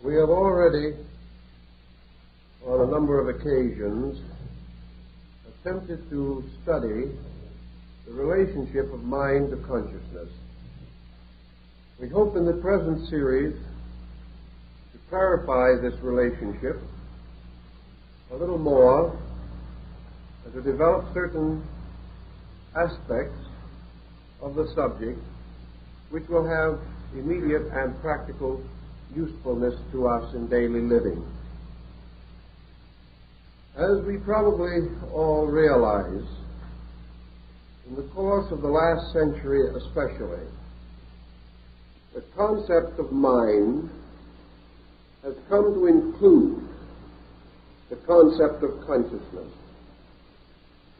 We have already, on a number of occasions, attempted to study the relationship of mind to consciousness. We hope in the present series to clarify this relationship a little more and to develop certain aspects of the subject which will have immediate and practical usefulness to us in daily living. As we probably all realize, in the course of the last century especially, the concept of mind has come to include the concept of consciousness.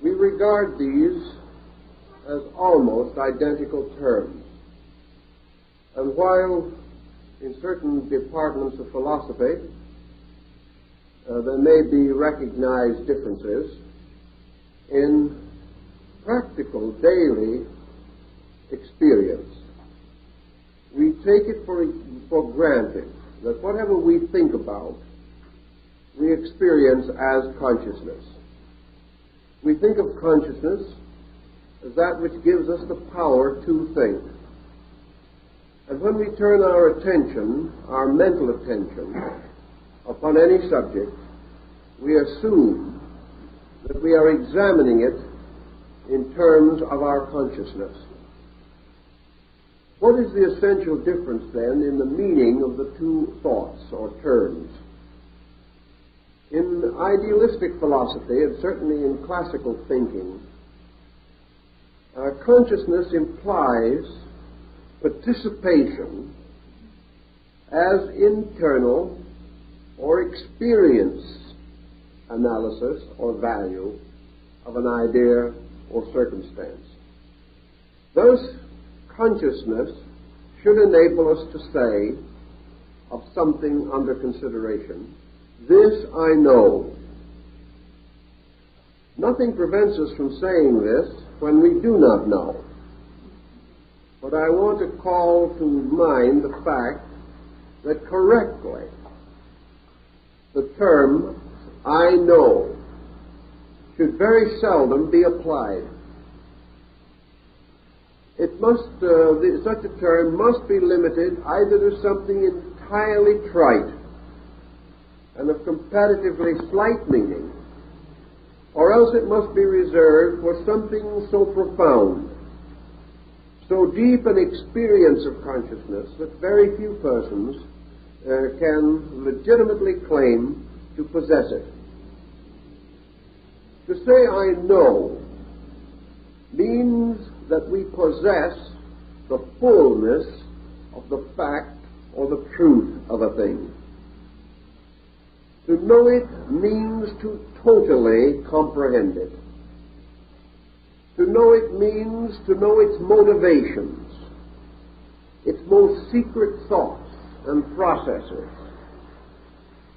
We regard these as almost identical terms. And while in certain departments of philosophy there may be recognized differences, in practical daily experience we take it for granted that whatever we think about we experience as consciousness. We think of consciousness as that which gives us the power to think. And when we turn our attention, our mental attention, upon any subject, we assume that we are examining it in terms of our consciousness. What is the essential difference, then, in the meaning of the two thoughts or terms? In idealistic philosophy, and certainly in classical thinking, consciousness implies participation as internal or experience analysis or value of an idea or circumstance. Thus, consciousness should enable us to say of something under consideration, "This I know." Nothing prevents us from saying this when we do not know. But I want to call to mind the fact that correctly the term "I know" should very seldom be applied. Such a term must be limited either to something entirely trite and of comparatively slight meaning, or else it must be reserved for something so profound, so deep an experience of consciousness that very few persons can legitimately claim to possess it. To say "I know" means that we possess the fullness of the fact or the truth of a thing. To know it means to totally comprehend it. To know it means to know its motivations, its most secret thoughts and processes.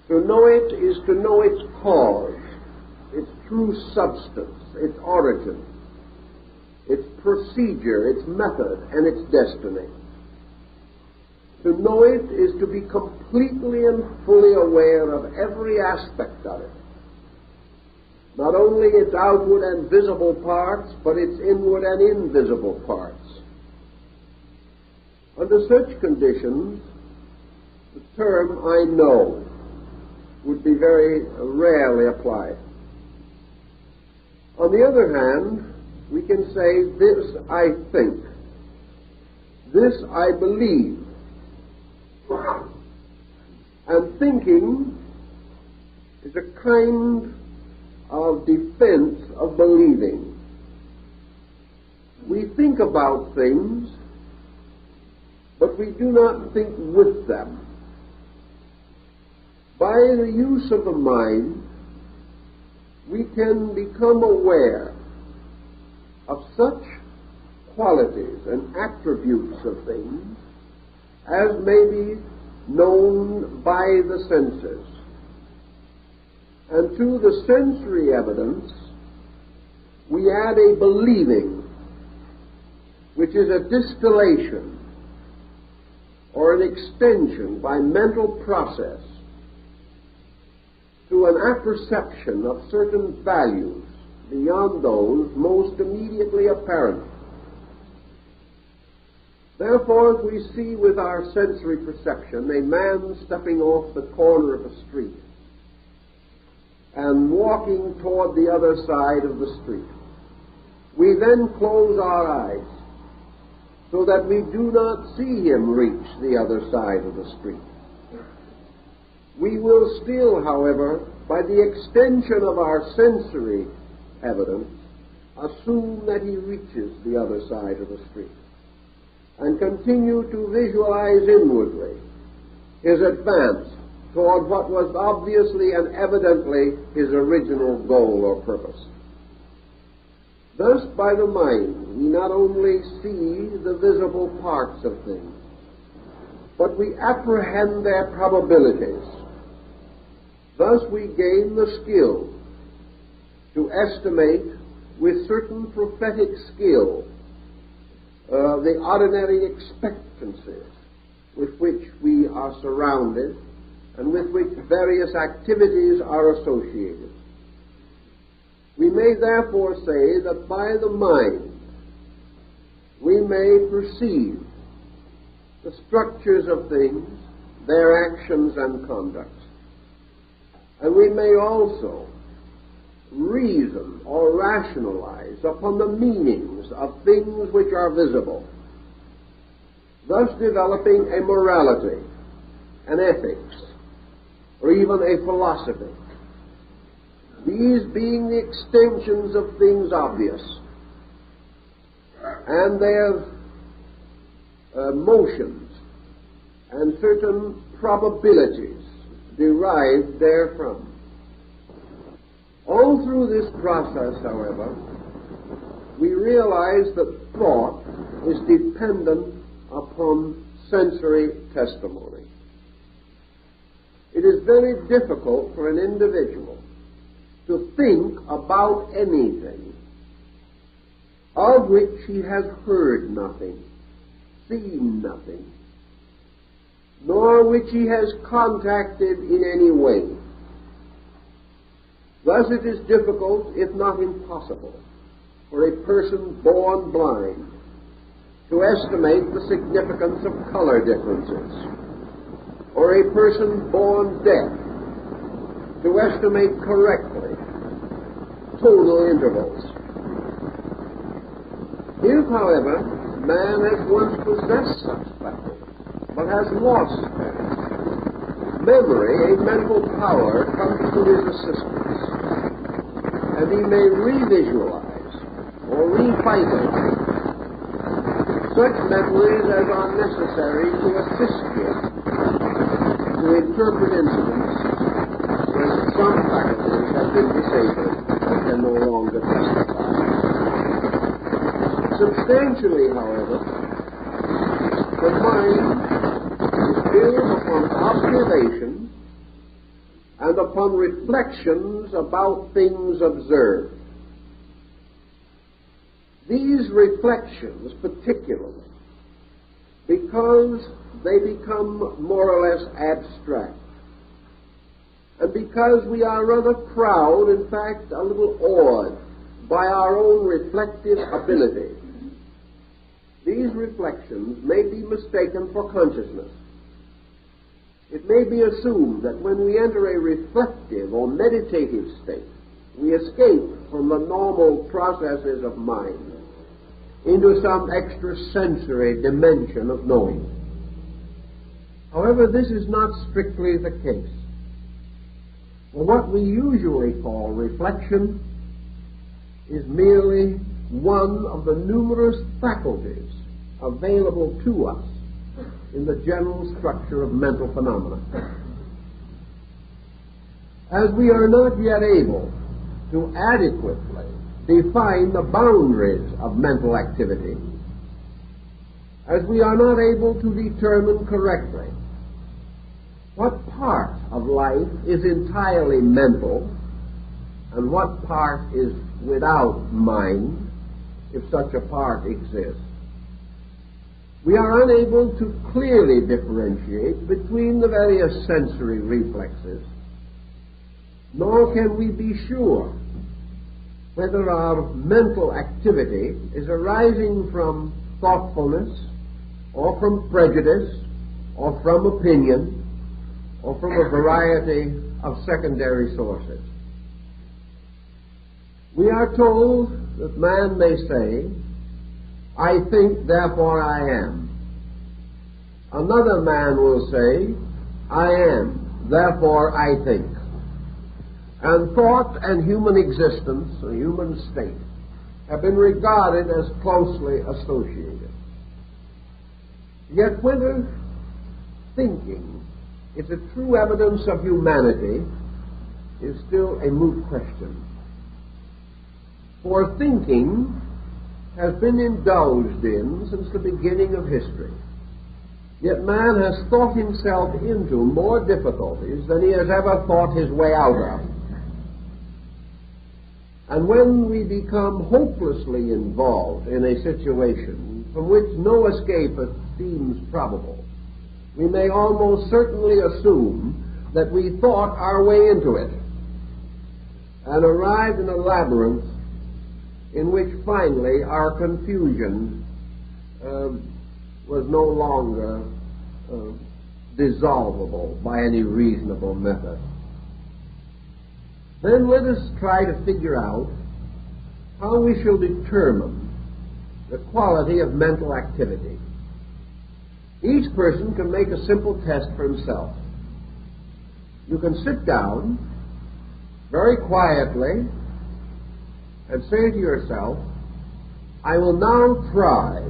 To know it is to know its cause, its true substance, its origin, its procedure, its method, and its destiny. To know it is to be completely and fully aware of every aspect of it. Not only its outward and visible parts, but its inward and invisible parts. Under such conditions, the term "I know" would be very rarely applied. On the other hand, we can say, "This I think," "This I believe." And thinking is a kind of defense of believing. We think about things, but we do not think with them. By the use of the mind, we can become aware of such qualities and attributes of things as may be known by the senses. And to the sensory evidence we add a believing, which is a distillation or an extension by mental process to an apperception of certain values beyond those most immediately apparent. Therefore, if we see with our sensory perception a man stepping off the corner of a street and walking toward the other side of the street, we then close our eyes so that we do not see him reach the other side of the street. We will still, however, by the extension of our sensory evidence, assume that he reaches the other side of the street, and continue to visualize inwardly his advance toward what was obviously and evidently his original goal or purpose. Thus, by the mind, we not only see the visible parts of things, but we apprehend their probabilities. Thus, we gain the skill to estimate with certain prophetic skill the ordinary expectancies with which we are surrounded and with which various activities are associated. We may therefore say that by the mind we may perceive the structures of things, their actions and conducts. And we may also reason or rationalize upon the meanings of things which are visible, thus developing a morality, an ethics, or even a philosophy. These being the extensions of things obvious, and their motions and certain probabilities derived therefrom. All through this process, however, we realize that thought is dependent upon sensory testimony. It is very difficult for an individual to think about anything of which he has heard nothing, seen nothing, nor which he has contacted in any way. Thus it is difficult, if not impossible, for a person born blind to estimate the significance of color differences, or a person born deaf to estimate correctly tonal intervals. If, however, man has once possessed such faculty, but has lost them, memory, a mental power, comes to his assistance, and he may revisualize or revitalize such memories as are necessary to assist him to interpret incidents when some faculties have been disabled and can no longer testify. Substantially, however, the mind is built upon observation and upon reflections about things observed. These reflections, particularly, because they become more or less abstract, and because we are rather proud, in fact, a little awed by our own reflective ability, these reflections may be mistaken for consciousness. It may be assumed that when we enter a reflective or meditative state, we escape from the normal processes of mind into some extrasensory dimension of knowing. However, this is not strictly the case. For what we usually call reflection is merely one of the numerous faculties available to us in the general structure of mental phenomena. As we are not yet able to adequately define the boundaries of mental activity, as we are not able to determine correctly what part of life is entirely mental and what part is without mind, if such a part exists, we are unable to clearly differentiate between the various sensory reflexes, nor can we be sure whether our mental activity is arising from thoughtfulness, or from prejudice, or from opinion, or from a variety of secondary sources. We are told that man may say, "I think, therefore I am." Another man will say, "I am, therefore I think." And thought and human existence, or human state, have been regarded as closely associated. Yet whether thinking is a true evidence of humanity is still a moot question. For thinking has been indulged in since the beginning of history. Yet man has thought himself into more difficulties than he has ever thought his way out of. And when we become hopelessly involved in a situation from which no escape seems probable, we may almost certainly assume that we thought our way into it and arrived in a labyrinth in which finally our confusion was no longer dissolvable by any reasonable method. Then let us try to figure out how we shall determine the quality of mental activity. Each person can make a simple test for himself. You can sit down very quietly and say to yourself, "I will now try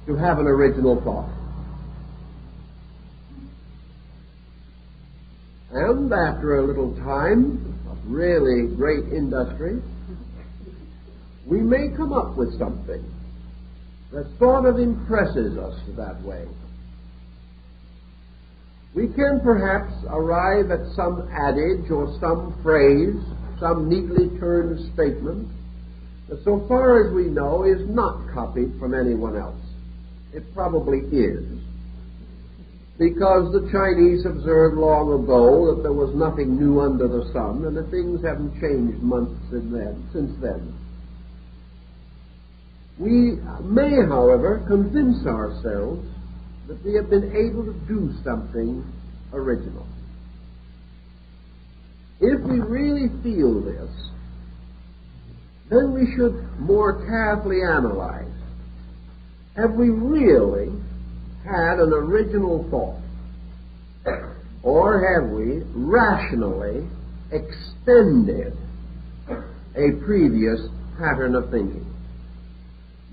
to have an original thought." And after a little time of really great industry, we may come up with something that sort of impresses us that way. We can perhaps arrive at some adage or some phrase, some neatly turned statement that, so far as we know, is not copied from anyone else. It probably is, because the Chinese observed long ago that there was nothing new under the sun, and that things haven't changed much since then. We may, however, convince ourselves that we have been able to do something original. If we really feel this, then we should more carefully analyze. Have we really had an original thought? Or have we rationally extended a previous pattern of thinking?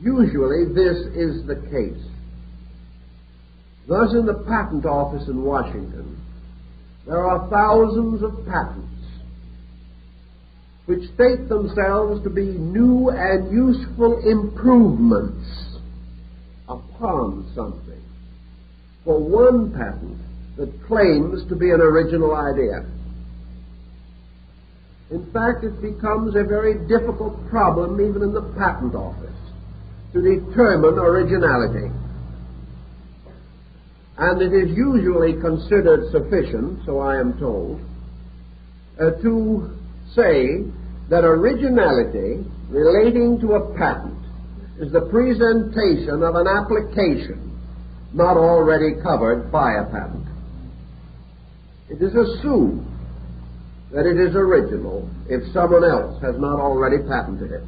Usually this is the case. Thus, in the Patent Office in Washington, there are thousands of patents which state themselves to be new and useful improvements upon something, for one patent that claims to be an original idea. In fact, it becomes a very difficult problem even in the Patent Office to determine originality. And it is usually considered sufficient, so I am told, to say that originality relating to a patent is the presentation of an application not already covered by a patent. It is assumed that it is original if someone else has not already patented it.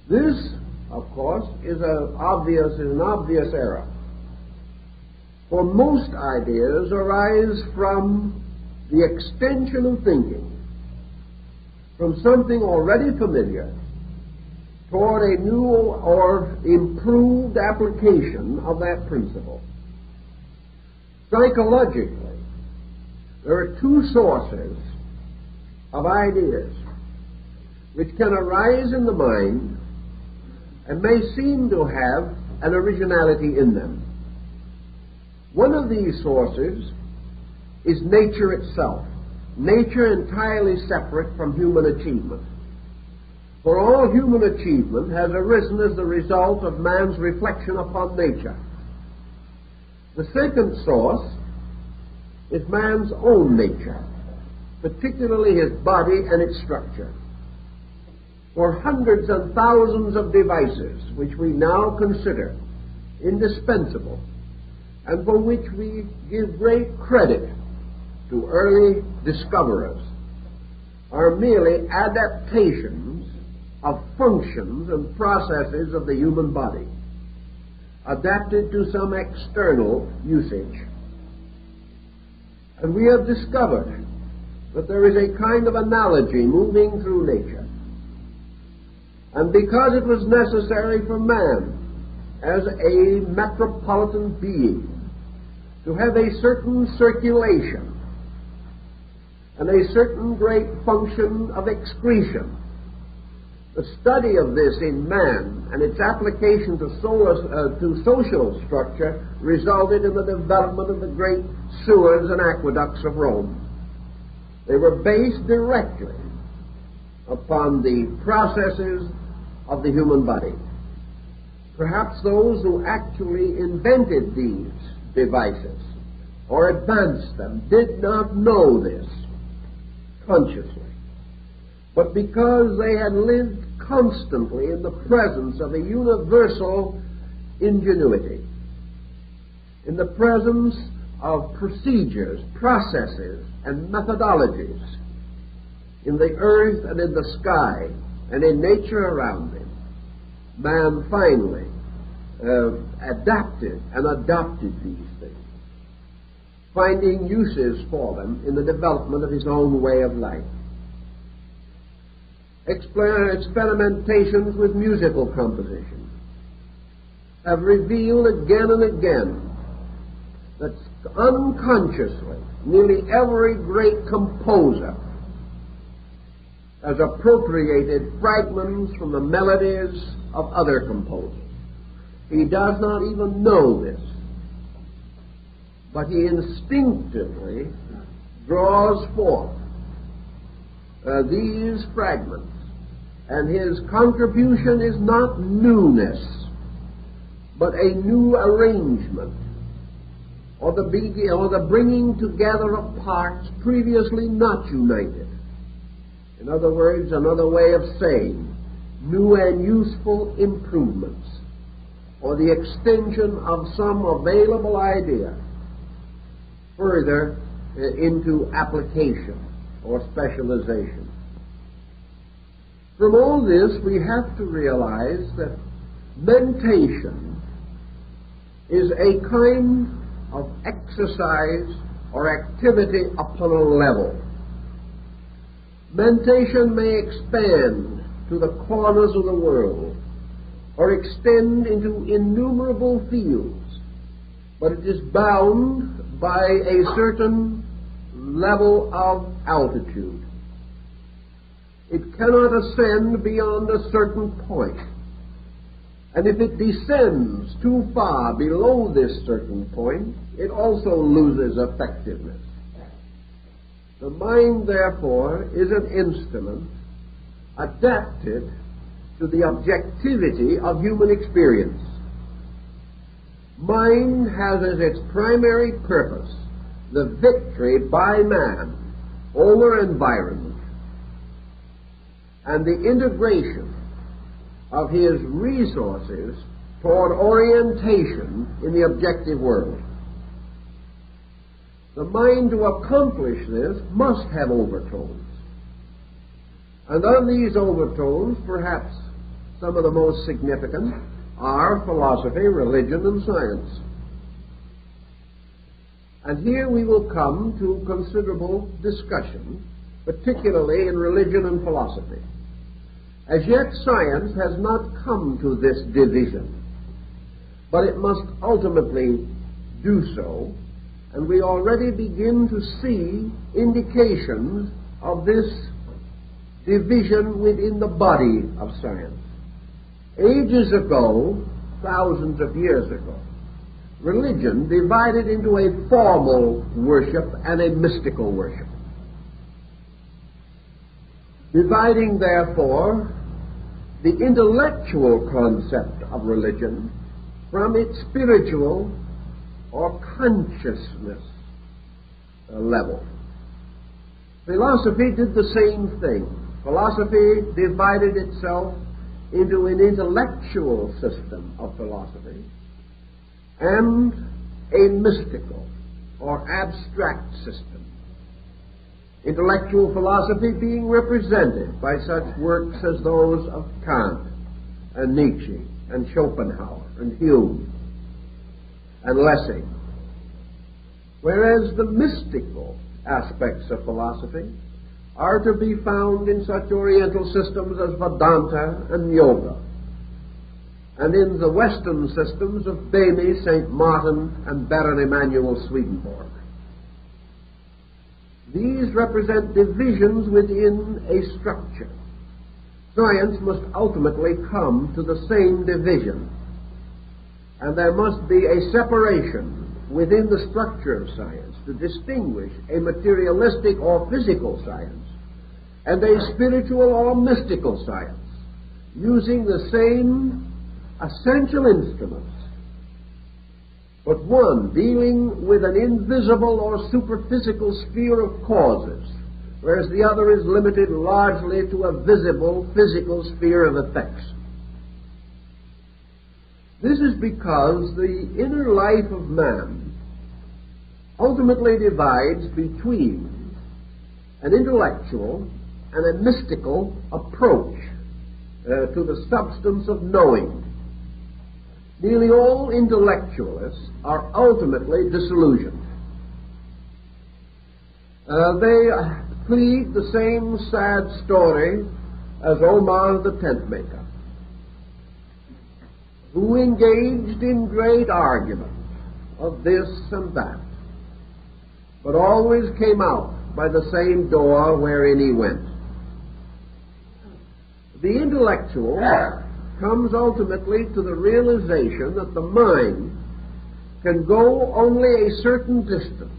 This, of course, is an obvious error. For most ideas arise from the extension of thinking from something already familiar toward a new or improved application of that principle. Psychologically, there are two sources of ideas which can arise in the mind and may seem to have an originality in them. One of these sources is nature itself, nature entirely separate from human achievement. For all human achievement has arisen as the result of man's reflection upon nature. The second source is man's own nature, particularly his body and its structure. For hundreds and thousands of devices which we now consider indispensable and for which we give great credit to early discoverers are merely adaptations of functions and processes of the human body, adapted to some external usage. And we have discovered that there is a kind of analogy moving through nature. And because it was necessary for man, as a metropolitan being, to have a certain circulation and a certain great function of excretion, the study of this in man and its application to social structure resulted in the development of the great sewers and aqueducts of Rome. They were based directly upon the processes of the human body. Perhaps those who actually invented these devices or advanced them did not know this consciously, but because they had lived constantly in the presence of a universal ingenuity, in the presence of procedures, processes, and methodologies in the earth and in the sky and in nature around him, man finally adapted and adopted these things, finding uses for them in the development of his own way of life. Experimentations with musical composition have revealed again and again that unconsciously nearly every great composer has appropriated fragments from the melodies of other composers. He does not even know this, but he instinctively draws forth these fragments, and his contribution is not newness, but a new arrangement, or the bringing together of parts previously not united. In other words, another way of saying, new and useful improvements, or the extension of some available idea further into application or specialization. From all this, we have to realize that mentation is a kind of exercise or activity upon a level. Mentation may expand to the corners of the world or extend into innumerable fields, but it is bound by a certain level of altitude. It cannot ascend beyond a certain point, and if it descends too far below this certain point, it also loses effectiveness. The mind, therefore, is an instrument adapted to the objectivity of human experience. Mind has as its primary purpose the victory by man over environment and the integration of his resources toward orientation in the objective world. The mind, to accomplish this, must have overtones. And of these overtones, perhaps some of the most significant are philosophy, religion, and science. And here we will come to considerable discussion, particularly in religion and philosophy. As yet, science has not come to this division, but it must ultimately do so, and we already begin to see indications of this division within the body of science. Ages ago, thousands of years ago, religion divided into a formal worship and a mystical worship. Dividing, therefore, the intellectual concept of religion from its spiritual or consciousness level. Philosophy did the same thing. Philosophy divided itself into an intellectual system of philosophy and a mystical or abstract system. Intellectual philosophy being represented by such works as those of Kant and Nietzsche and Schopenhauer and Hume and Lessing, whereas the mystical aspects of philosophy are to be found in such Oriental systems as Vedanta and Yoga, and in the Western systems of Bamy, St. Martin, and Baron Emanuel Swedenborg. These represent divisions within a structure. Science must ultimately come to the same division, and there must be a separation within the structure of science to distinguish a materialistic or physical science and a spiritual or mystical science, using the same essential instruments, but one dealing with an invisible or superphysical sphere of causes, whereas the other is limited largely to a visible physical sphere of effects. This is because the inner life of man ultimately divides between an intellectual and a mystical approach to the substance of knowing. Nearly all intellectualists are ultimately disillusioned. They plead the same sad story as Omar the tent maker, who engaged in great argument of this and that, but always came out by the same door wherein he went. The intellectual comes ultimately to the realization that the mind can go only a certain distance.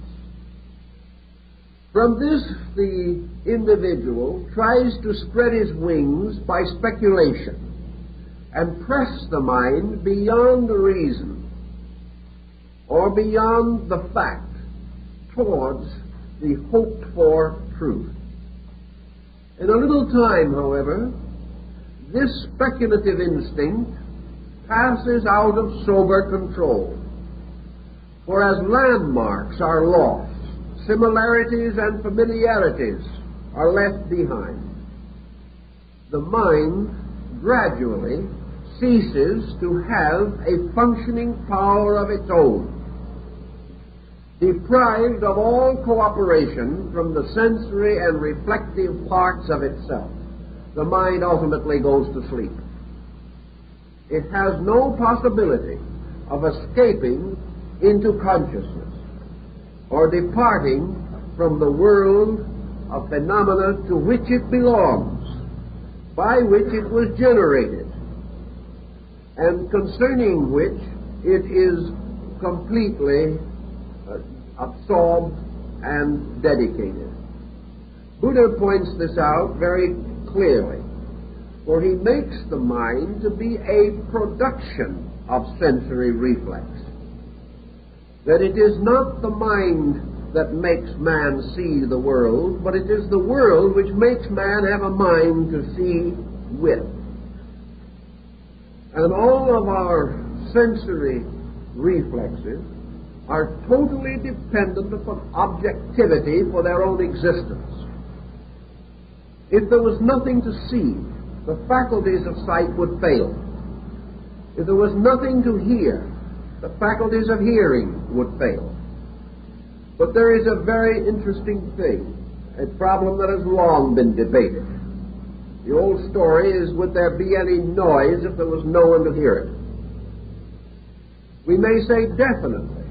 From this, the individual tries to spread his wings by speculation and press the mind beyond the reason or beyond the fact towards the hoped-for truth. In a little time, however, this speculative instinct passes out of sober control, for as landmarks are lost, similarities and familiarities are left behind. The mind gradually ceases to have a functioning power of its own. Deprived of all cooperation from the sensory and reflective parts of itself, the mind ultimately goes to sleep. It has no possibility of escaping into consciousness or departing from the world of phenomena to which it belongs, by which it was generated, and concerning which it is completely absorbed and dedicated. Buddha points this out very clearly, for he makes the mind to be a production of sensory reflex. That it is not the mind that makes man see the world, but it is the world which makes man have a mind to see with. And all of our sensory reflexes are totally dependent upon objectivity for their own existence. If there was nothing to see, the faculties of sight would fail. If there was nothing to hear, the faculties of hearing would fail. But there is a very interesting thing, a problem that has long been debated. The old story is, would there be any noise if there was no one to hear it? We may say definitely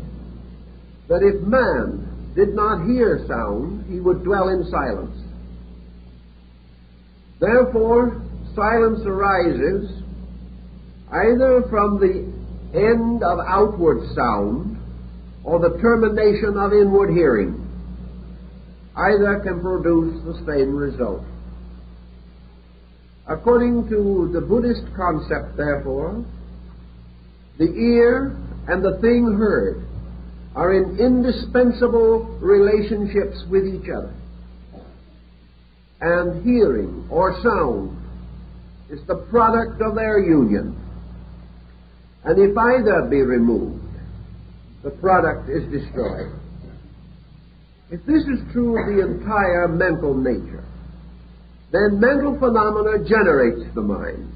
that if man did not hear sound, he would dwell in silence. Therefore, silence arises either from the end of outward sound or the termination of inward hearing. Either can produce the same result. According to the Buddhist concept, therefore, the ear and the thing heard are in indispensable relationships with each other. And hearing or sound is the product of their union. And if either be removed, the product is destroyed. If this is true of the entire mental nature, then mental phenomena generates the mind,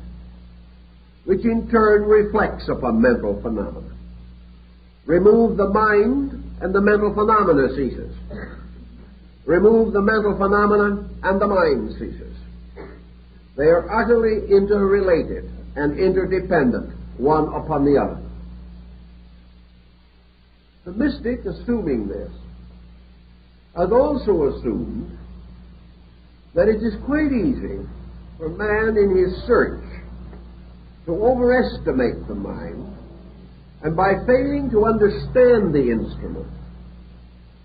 which in turn reflects upon mental phenomena. Remove the mind, and the mental phenomena ceases. Remove the mental phenomena, and the mind ceases. They are utterly interrelated and interdependent, one upon the other. The mystic, assuming this, has also assumed that it is quite easy for man in his search to overestimate the mind, and by failing to understand the instrument,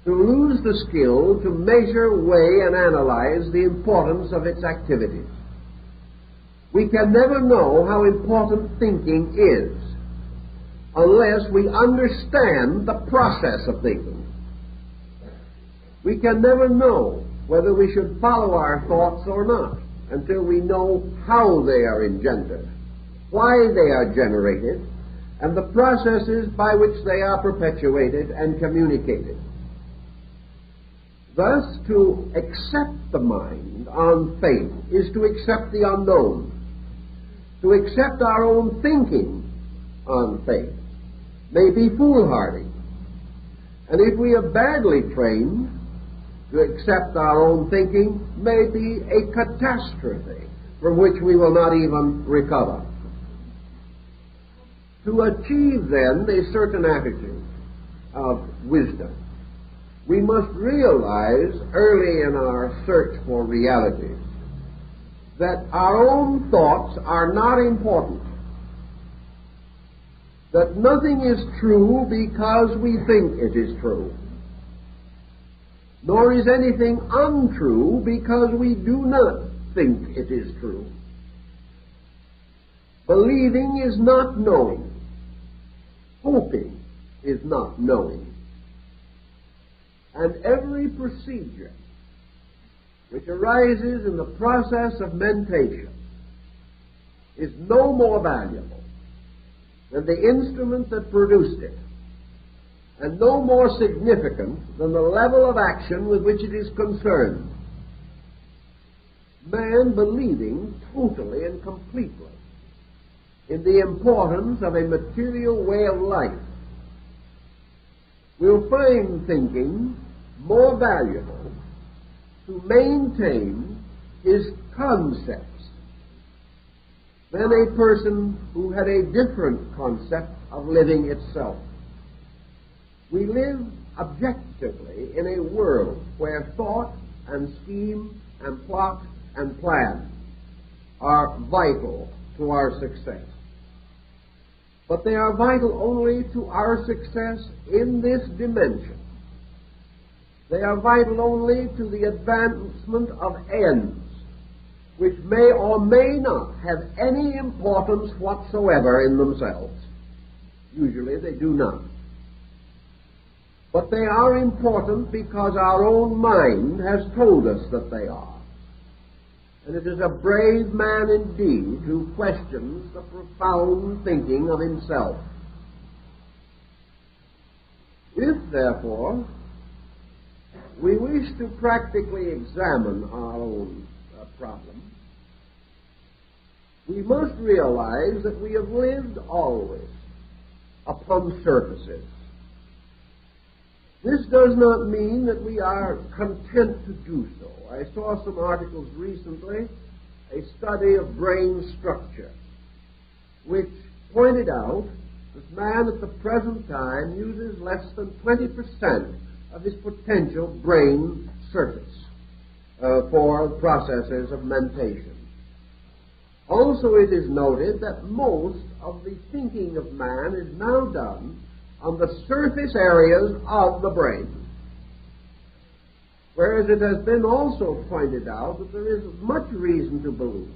to lose the skill to measure, weigh, and analyze the importance of its activities. We can never know how important thinking is unless we understand the process of thinking. We can never know whether we should follow our thoughts or not until we know how they are engendered, why they are generated, and the processes by which they are perpetuated and communicated. Thus, to accept the mind on faith is to accept the unknown. To accept our own thinking on faith may be foolhardy. And if we are badly trained, to accept our own thinking may be a catastrophe from which we will not even recover. To achieve, then, a certain attitude of wisdom, we must realize early in our search for realities that our own thoughts are not important, that nothing is true because we think it is true, nor is anything untrue because we do not think it is true. Believing is not knowing. Hoping is not knowing. And every procedure which arises in the process of mentation is no more valuable than the instrument that produced it, and no more significant than the level of action with which it is concerned. Man believing totally and completely in the importance of a material way of life will find thinking more valuable to maintain his concepts than a person who had a different concept of living itself. We live objectively in a world where thought and scheme and plot and plan are vital to our success. But they are vital only to our success in this dimension. They are vital only to the advancement of ends, which may or may not have any importance whatsoever in themselves. Usually they do not. But they are important because our own mind has told us that they are. And it is a brave man indeed who questions the profound thinking of himself. If, therefore, we wish to practically examine our own problem, we must realize that we have lived always upon surfaces. This does not mean that we are content to do so. I saw some articles recently, a study of brain structure, which pointed out that man at the present time uses less than 20% of his potential brain surface for processes of mentation. Also, it is noted that most of the thinking of man is now done on the surface areas of the brain. Whereas it has been also pointed out that there is much reason to believe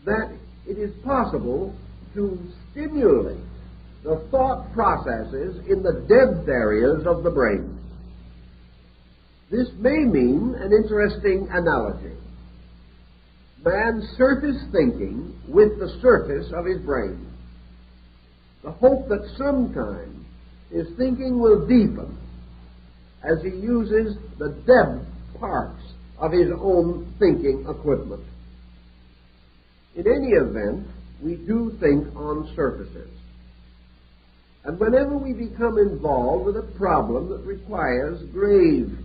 that it is possible to stimulate the thought processes in the depth areas of the brain. This may mean an interesting analogy. Man's surface thinking with the surface of his brain. The hope that sometime his thinking will deepen as he uses the depth parts of his own thinking equipment. In any event, we do think on surfaces. And whenever we become involved with a problem that requires grave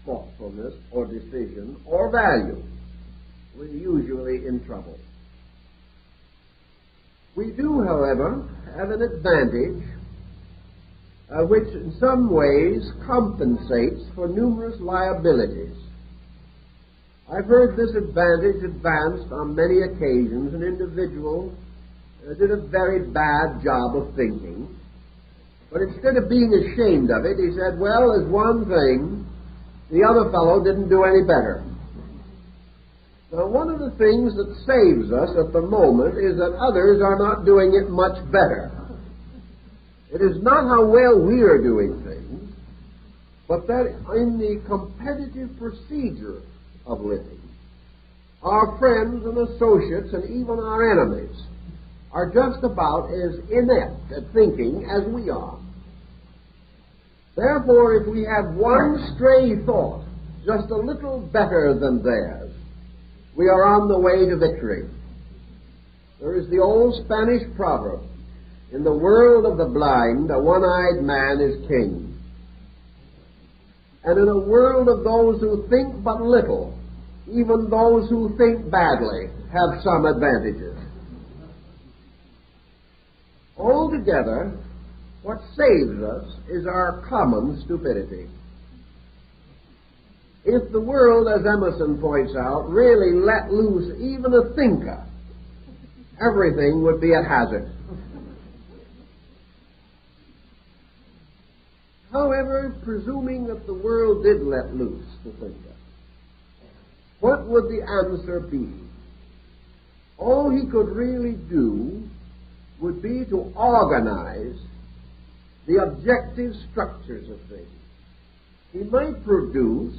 thoughtfulness or decision or value, we're usually in trouble. We do, however, have an advantage which in some ways compensates for numerous liabilities. I've heard this advantage advanced on many occasions. An individual did a very bad job of thinking, but instead of being ashamed of it, he said, well, there's one thing, the other fellow didn't do any better. Now, one of the things that saves us at the moment is that others are not doing it much better. It is not how well we are doing things, but that in the competitive procedure of living, our friends and associates and even our enemies are just about as inept at thinking as we are. Therefore, if we have one stray thought just a little better than theirs, we are on the way to victory. There is the old Spanish proverb, in the world of the blind, a one-eyed man is king. And in a world of those who think but little, even those who think badly have some advantages. Altogether, what saves us is our common stupidity. If the world, as Emerson points out, really let loose even a thinker, everything would be at hazard. However, presuming that the world did let loose the thinker, what would the answer be? All he could really do would be to organize the objective structures of things. He might produce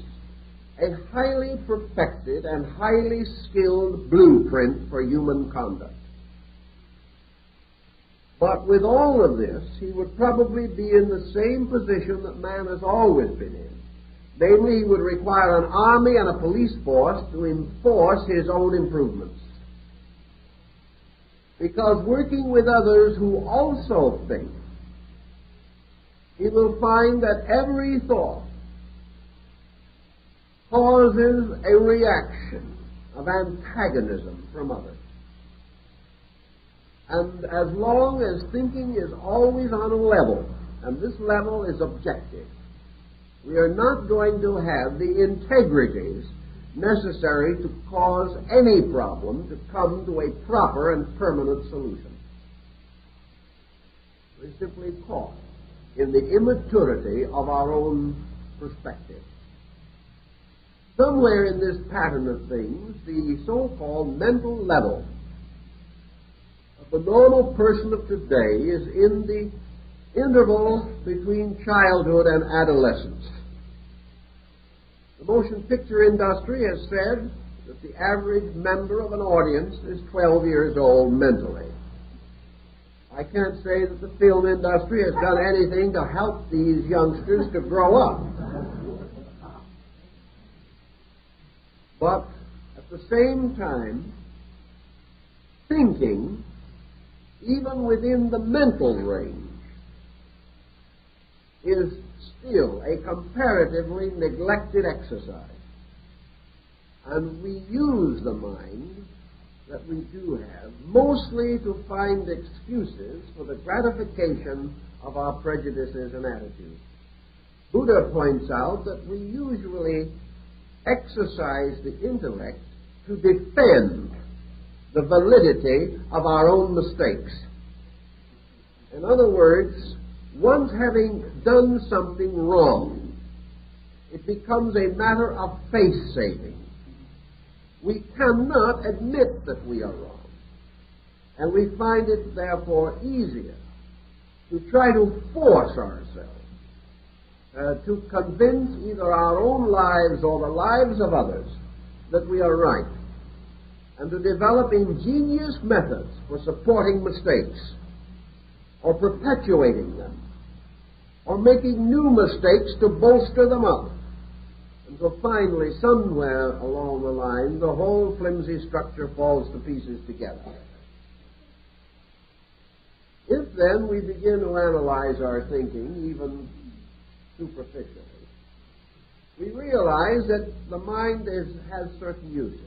a highly perfected and highly skilled blueprint for human conduct. But with all of this, he would probably be in the same position that man has always been in. Namely, he would require an army and a police force to enforce his own improvements. Because working with others who also think, he will find that every thought causes a reaction of antagonism from others. And as long as thinking is always on a level, and this level is objective, we are not going to have the integrities necessary to cause any problem to come to a proper and permanent solution. We're simply caught in the immaturity of our own perspective. Somewhere in this pattern of things, the so-called mental level of the normal person of today is in the interval between childhood and adolescence. The motion picture industry has said that the average member of an audience is 12 years old mentally. I can't say that the film industry has done anything to help these youngsters to grow up. But at the same time, thinking, even within the mental range, is still a comparatively neglected exercise. And we use the mind that we do have mostly to find excuses for the gratification of our prejudices and attitudes. Buddha points out that we usually exercise the intellect to defend the validity of our own mistakes. In other words, once having done something wrong, it becomes a matter of face-saving. We cannot admit that we are wrong. And we find it, therefore, easier to try to force ourselves to convince either our own lives or the lives of others that we are right, and to develop ingenious methods for supporting mistakes, or perpetuating them, or making new mistakes to bolster them up. And so finally, somewhere along the line, the whole flimsy structure falls to pieces together. If then we begin to analyze our thinking, even superficially, we realize that the mind has certain uses.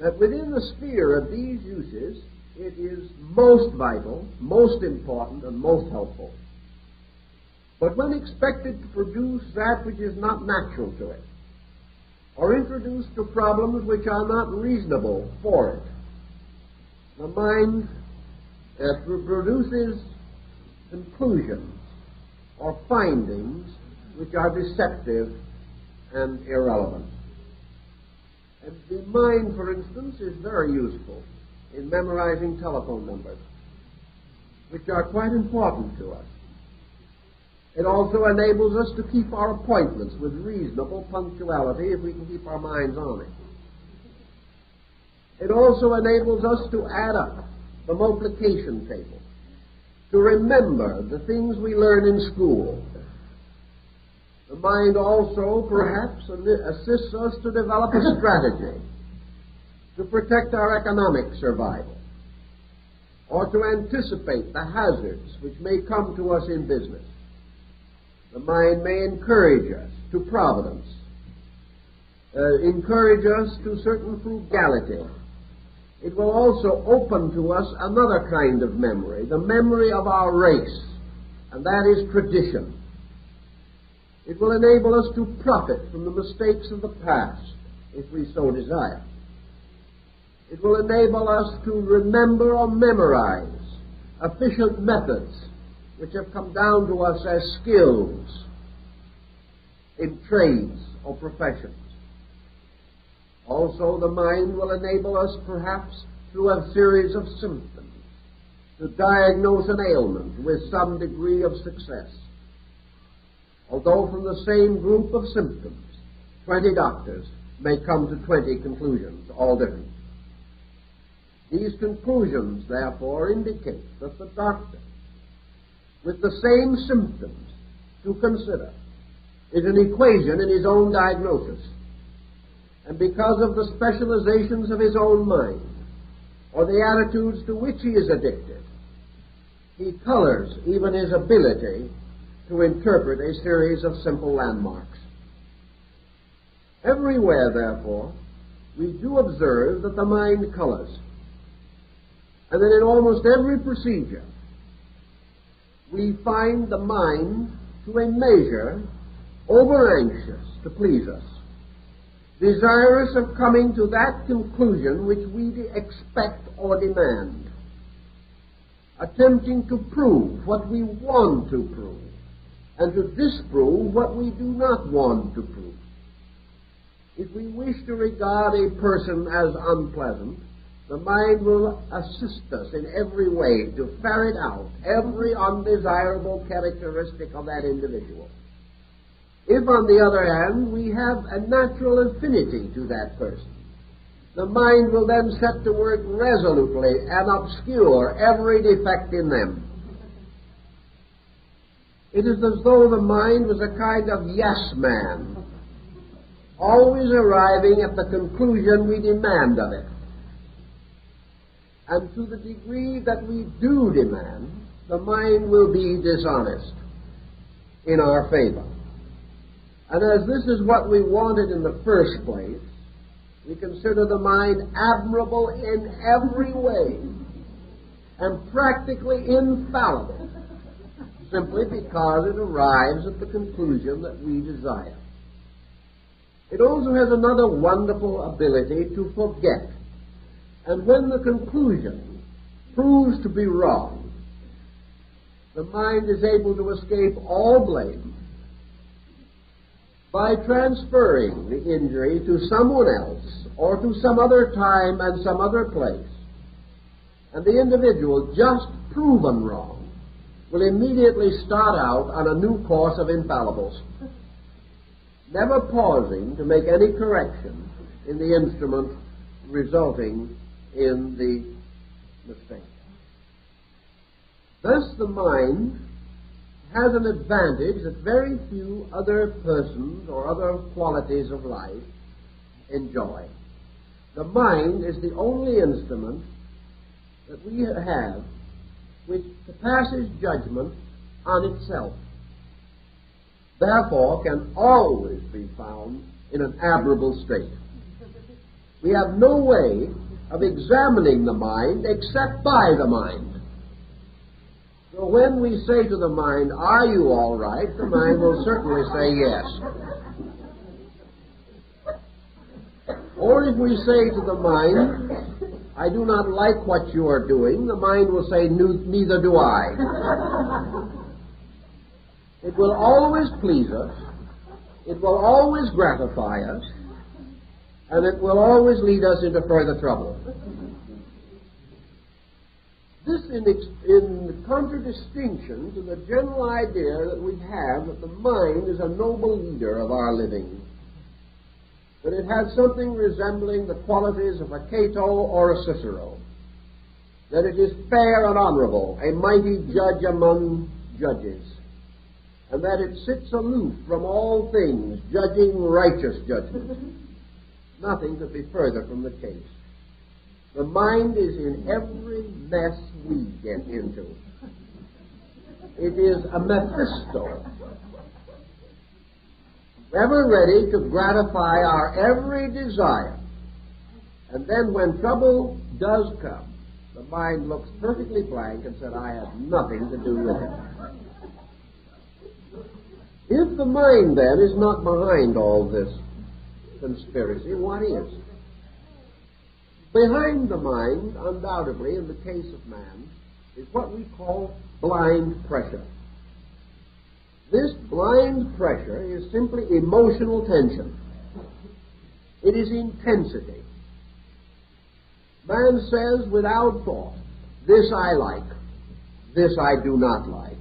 That within the sphere of these uses, it is most vital, most important, and most helpful. But when expected to produce that which is not natural to it, or introduced to problems which are not reasonable for it, the mind produces conclusions or findings which are deceptive and irrelevant. And the mind, for instance, is very useful in memorizing telephone numbers, which are quite important to us. It also enables us to keep our appointments with reasonable punctuality if we can keep our minds on it. It also enables us to add up the multiplication table, to remember the things we learn in school. The mind also, perhaps, assists us to develop a strategy to protect our economic survival, or to anticipate the hazards which may come to us in business. The mind may encourage us to providence, encourage us to certain frugality. It will also open to us another kind of memory, the memory of our race, and that is tradition. It will enable us to profit from the mistakes of the past, if we so desire. It will enable us to remember or memorize efficient methods which have come down to us as skills in trades or professions. Also, the mind will enable us, perhaps, through a series of symptoms, to diagnose an ailment with some degree of success. Although from the same group of symptoms, 20 doctors may come to 20 conclusions, all different. These conclusions, therefore, indicate that the doctor, with the same symptoms to consider, is an equation in his own diagnosis. And because of the specializations of his own mind, or the attitudes to which he is addicted, he colors even his ability to interpret a series of simple landmarks. Everywhere, therefore, we do observe that the mind colors, and that in almost every procedure we find the mind, to a measure, over-anxious to please us, desirous of coming to that conclusion which we expect or demand, attempting to prove what we want to prove, and to disprove what we do not want to prove. If we wish to regard a person as unpleasant, the mind will assist us in every way to ferret out every undesirable characteristic of that individual. If, on the other hand, we have a natural affinity to that person, the mind will then set to work resolutely and obscure every defect in them. It is as though the mind was a kind of yes man, always arriving at the conclusion we demand of it. And to the degree that we do demand, the mind will be dishonest in our favor. And as this is what we wanted in the first place, we consider the mind admirable in every way and practically infallible, simply because it arrives at the conclusion that we desire. It also has another wonderful ability to forget. And when the conclusion proves to be wrong, the mind is able to escape all blame by transferring the injury to someone else or to some other time and some other place, and the individual just proven wrong will immediately start out on a new course of infallibles, never pausing to make any correction in the instrument resulting in the mistake. Thus the mind has an advantage that very few other persons or other qualities of life enjoy. The mind is the only instrument that we have which passes judgment on itself, therefore can always be found in an admirable state. We have no way of examining the mind except by the mind. So when we say to the mind, "Are you all right?" the mind will certainly say yes. Or if we say to the mind, "I do not like what you are doing," the mind will say, "Neither do I." It will always please us, it will always gratify us, and it will always lead us into further trouble. This in contradistinction to the general idea that we have that the mind is a noble leader of our living, that it has something resembling the qualities of a Cato or a Cicero, that it is fair and honorable, a mighty judge among judges, and that it sits aloof from all things, judging righteous judgment. Nothing could be further from the case. The mind is in every mess we get into. It is a Mephisto, ever ready to gratify our every desire. And then when trouble does come, the mind looks perfectly blank and said, "I have nothing to do with it." If the mind, then, is not behind all this conspiracy, what is? Behind the mind, undoubtedly, in the case of man, is what we call blind pressure. This blind pressure is simply emotional tension. It is intensity. Man says without thought, "This I like, this I do not like."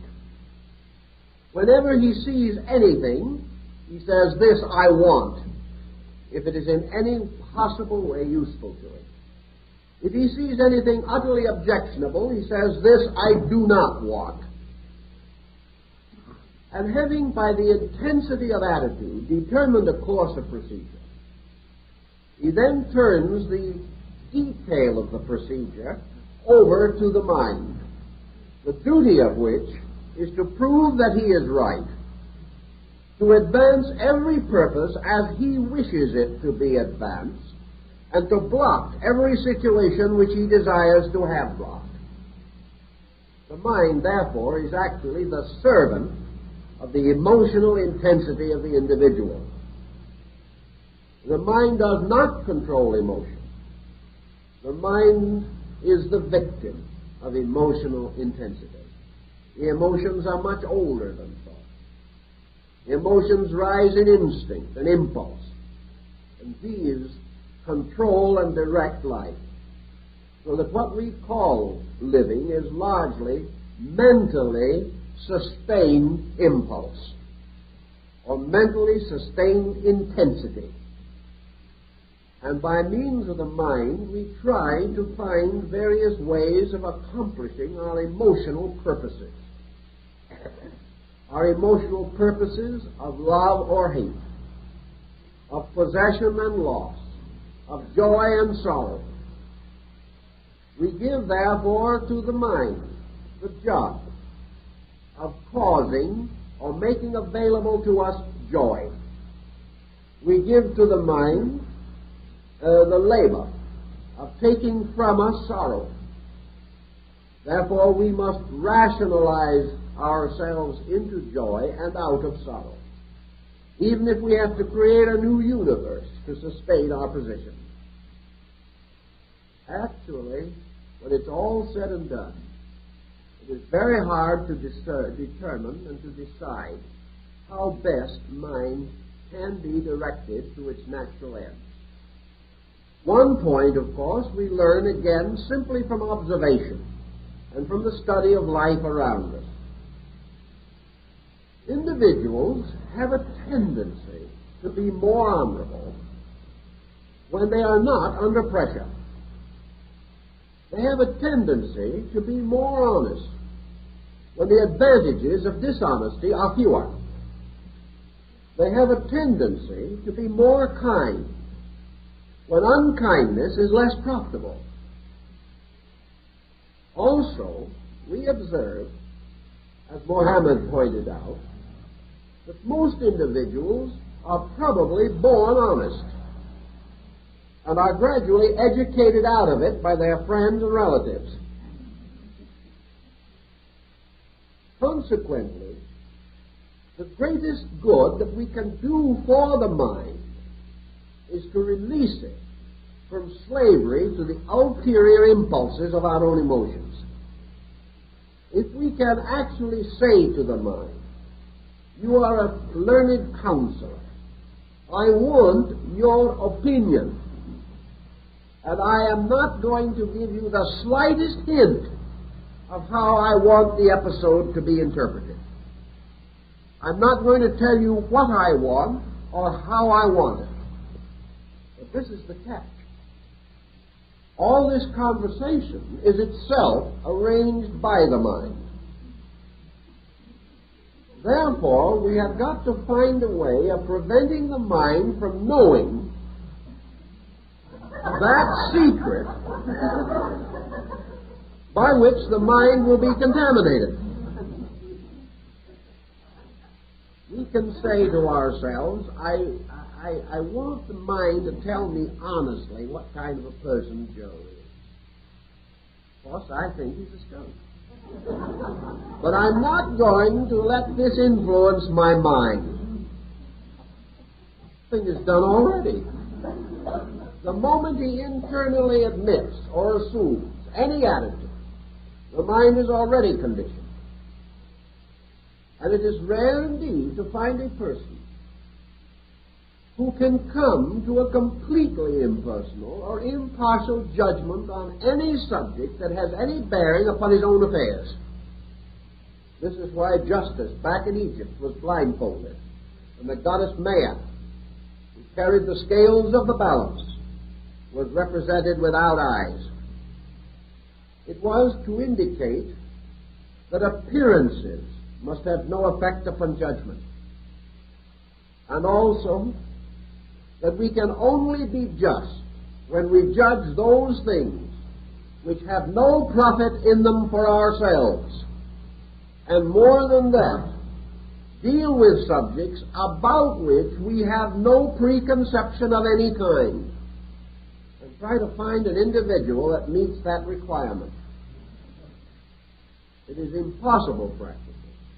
Whenever he sees anything, he says, "This I want," if it is in any possible way useful to him. If he sees anything utterly objectionable, he says, "This I do not want." And having, by the intensity of attitude, determined a course of procedure, he then turns the detail of the procedure over to the mind, the duty of which is to prove that he is right, to advance every purpose as he wishes it to be advanced, and to block every situation which he desires to have blocked. The mind, therefore, is actually the servant of the emotional intensity of the individual. The mind does not control emotion. The mind is the victim of emotional intensity. The emotions are much older than thought. The emotions rise in instinct and impulse, and these control and direct life. So that what we call living is largely mentally sustained impulse, or mentally sustained intensity. And by means of the mind, we try to find various ways of accomplishing our emotional purposes. Our emotional purposes of love or hate, of possession and loss, of joy and sorrow. We give, therefore, to the mind the job of causing or making available to us joy. We give to the mind the labor of taking from us sorrow. Therefore, we must rationalize ourselves into joy and out of sorrow, even if we have to create a new universe to sustain our position. Actually, when it's all said and done, it is very hard to determine and to decide how best mind can be directed to its natural ends. One point, of course, we learn again simply from observation and from the study of life around us. Individuals have a tendency to be more honorable when they are not under pressure. They have a tendency to be more honest when the advantages of dishonesty are fewer. They have a tendency to be more kind when unkindness is less profitable. Also, we observe, as Mohammed pointed out, that most individuals are probably born honest and are gradually educated out of it by their friends and relatives. Consequently, the greatest good that we can do for the mind is to release it from slavery to the ulterior impulses of our own emotions. If we can actually say to the mind, you are a learned counselor, I want your opinion, and I am not going to give you the slightest hint of how I want the episode to be interpreted. I'm not going to tell you what I want or how I want it. But this is the catch. All this conversation is itself arranged by the mind. Therefore, we have got to find a way of preventing the mind from knowing that secret by which the mind will be contaminated. We can say to ourselves, I want the mind to tell me honestly what kind of a person Joe is. Of course, I think he's a skunk. But I'm not going to let this influence my mind. The thing is done already. The moment he internally admits or assumes any attitude, the mind is already conditioned. And it is rare indeed to find a person who can come to a completely impersonal or impartial judgment on any subject that has any bearing upon his own affairs. This is why justice back in Egypt was blindfolded, and the goddess Maya, who carried the scales of the balance, was represented without eyes. It was to indicate that appearances must have no effect upon judgment, and also that we can only be just when we judge those things which have no profit in them for ourselves, and more than that, deal with subjects about which we have no preconception of any kind, and try to find an individual that meets that requirement. It is impossible, practically,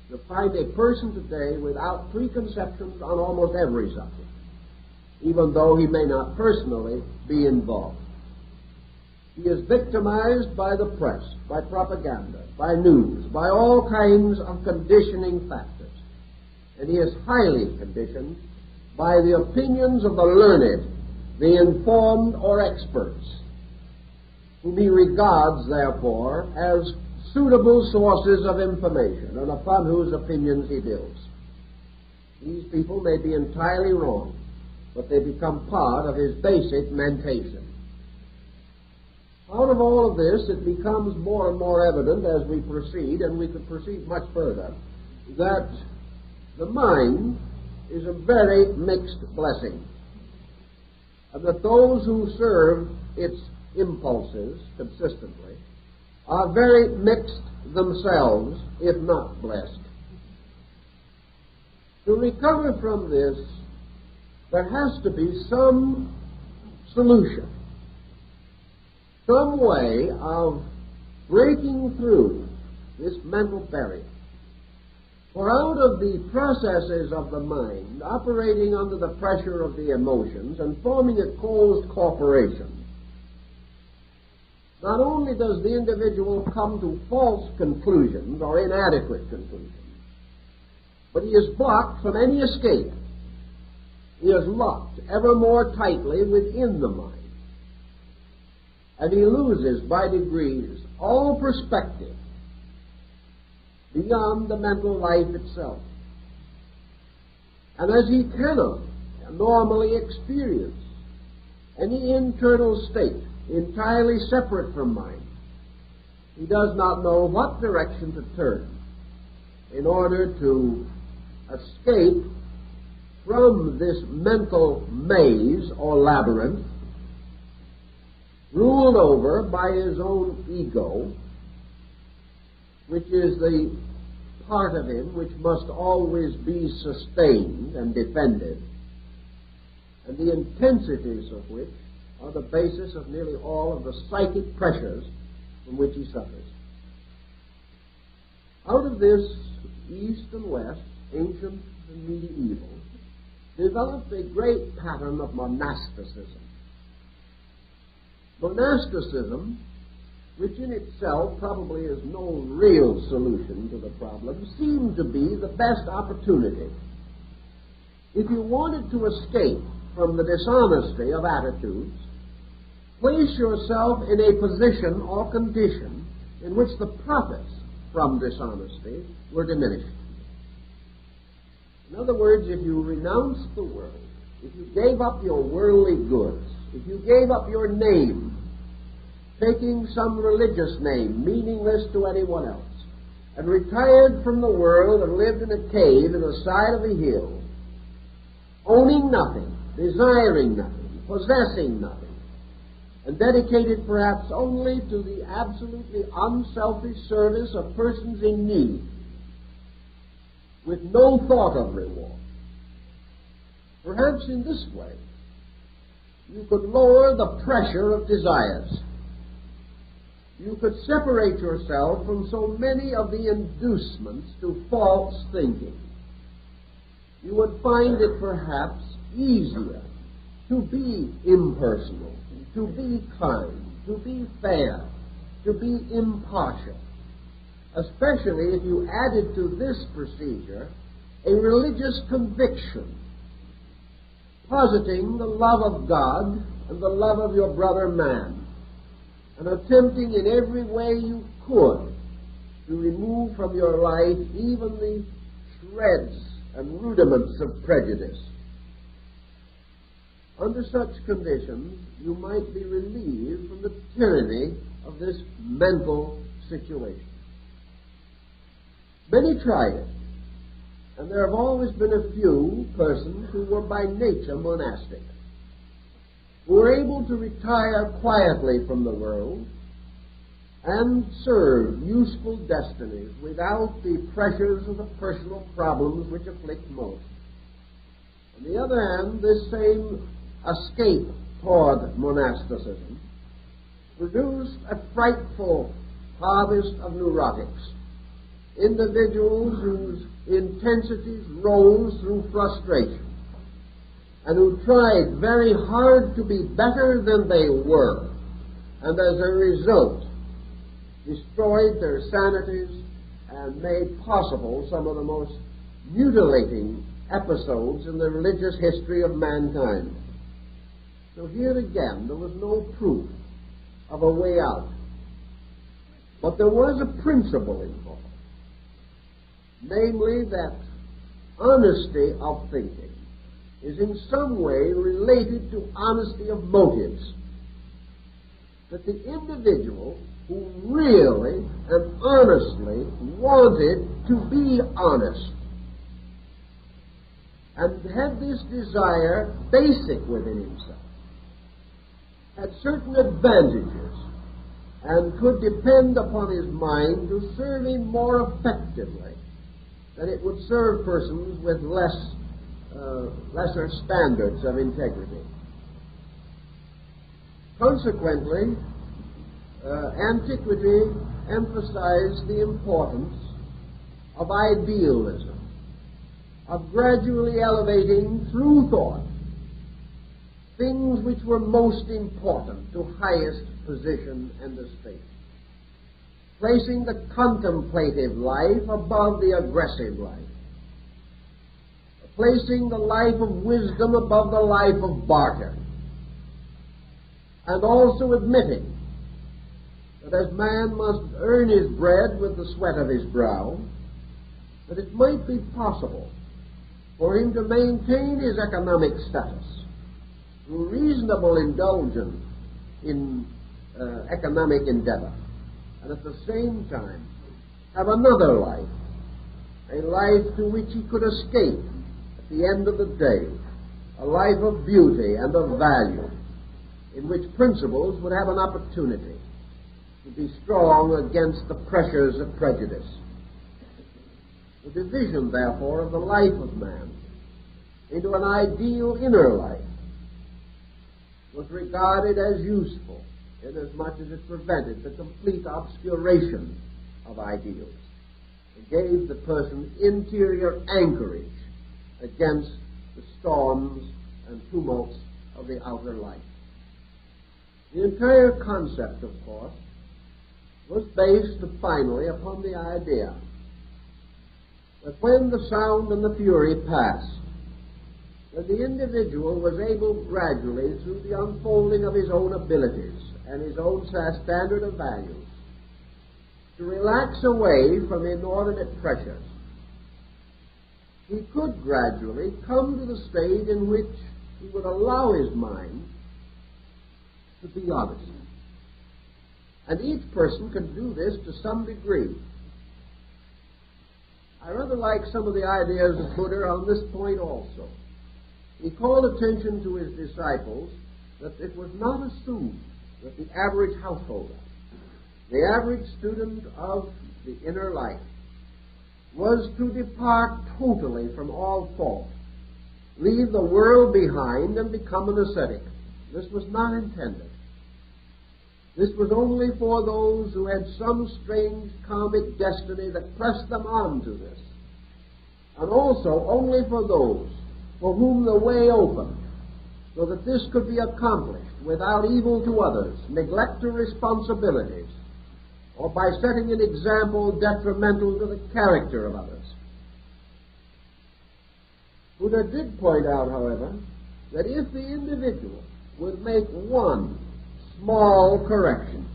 to find a person today without preconceptions on almost every subject, even though he may not personally be involved. He is victimized by the press, by propaganda, by news, by all kinds of conditioning factors. And he is highly conditioned by the opinions of the learned, the informed, or experts, whom he regards, therefore, as suitable sources of information and upon whose opinions he builds. These people may be entirely wrong, but they become part of his basic mentation. Out of all of this, it becomes more and more evident as we proceed, and we could proceed much further, that the mind is a very mixed blessing, and that those who serve its impulses consistently are very mixed themselves, if not blessed. To recover from this, there has to be some solution, some way of breaking through this mental barrier. For out of the processes of the mind, operating under the pressure of the emotions and forming a closed corporation, not only does the individual come to false conclusions or inadequate conclusions, but he is blocked from any escape. He is locked ever more tightly within the mind, and he loses by degrees all perspective beyond the mental life itself. And as he cannot normally experience any internal state entirely separate from mind, he does not know what direction to turn in order to escape from this mental maze or labyrinth ruled over by his own ego, which is the part of him which must always be sustained and defended, and the intensities of which are the basis of nearly all of the psychic pressures from which he suffers. Out of this, East and West, ancient and medieval, developed a great pattern of monasticism. Monasticism, which in itself probably is no real solution to the problem, seemed to be the best opportunity. If you wanted to escape from the dishonesty of attitudes, place yourself in a position or condition in which the profits from dishonesty were diminished. In other words, if you renounced the world, if you gave up your worldly goods, if you gave up your name, taking some religious name, meaningless to anyone else, and retired from the world and lived in a cave in the side of a hill, owning nothing, desiring nothing, possessing nothing, and dedicated perhaps only to the absolutely unselfish service of persons in need, with no thought of reward. Perhaps in this way, you could lower the pressure of desires. You could separate yourself from so many of the inducements to false thinking. You would find it perhaps easier to be impersonal, to be kind, to be fair, to be impartial, especially if you added to this procedure a religious conviction, positing the love of God and the love of your brother man, and attempting in every way you could to remove from your life even the shreds and rudiments of prejudice. Under such conditions, you might be relieved from the tyranny of this mental situation. Many tried it, and there have always been a few persons who were by nature monastic, who were able to retire quietly from the world and serve useful destinies without the pressures of the personal problems which afflict most. On the other hand, this same escape toward monasticism produced a frightful harvest of neurotics, individuals whose intensities rose through frustration, and who tried very hard to be better than they were, and as a result destroyed their sanities and made possible some of the most mutilating episodes in the religious history of mankind. So here again, there was no proof of a way out. But there was a principle involved, namely that honesty of thinking is in some way related to honesty of motives. That the individual who really and honestly wanted to be honest and had this desire basic within himself, had certain advantages and could depend upon his mind to serve him more effectively than it would serve persons with lesser standards of integrity. Consequently, antiquity emphasized the importance of idealism, of gradually elevating through thought things which were most important to highest position and estate, placing the contemplative life above the aggressive life, placing the life of wisdom above the life of barter, and also admitting that as man must earn his bread with the sweat of his brow, that it might be possible for him to maintain his economic status through reasonable indulgence in economic endeavor, and at the same time have another life, a life to which he could escape at the end of the day, a life of beauty and of value, in which principles would have an opportunity to be strong against the pressures of prejudice. The division, therefore, of the life of man into an ideal inner life was regarded as useful, inasmuch as it prevented the complete obscuration of ideals. It gave the person interior anchorage against the storms and tumults of the outer life. The entire concept, of course, was based finally upon the idea that when the sound and the fury passed, that the individual was able gradually, through the unfolding of his own abilities and his own standard of values, to relax away from inordinate pressures. He could gradually come to the state in which he would allow his mind to be honest. And each person can do this to some degree. I rather like some of the ideas of Buddha on this point also. He called attention to his disciples that it was not assumed that the average householder, the average student of the inner life, was to depart totally from all thought, leave the world behind and become an ascetic. This was not intended. This was only for those who had some strange karmic destiny that pressed them on to this, and also only for those for whom the way opened, so that this could be accomplished without evil to others, neglect to responsibilities, or by setting an example detrimental to the character of others. Buddha did point out, however, that if the individual would make one small correction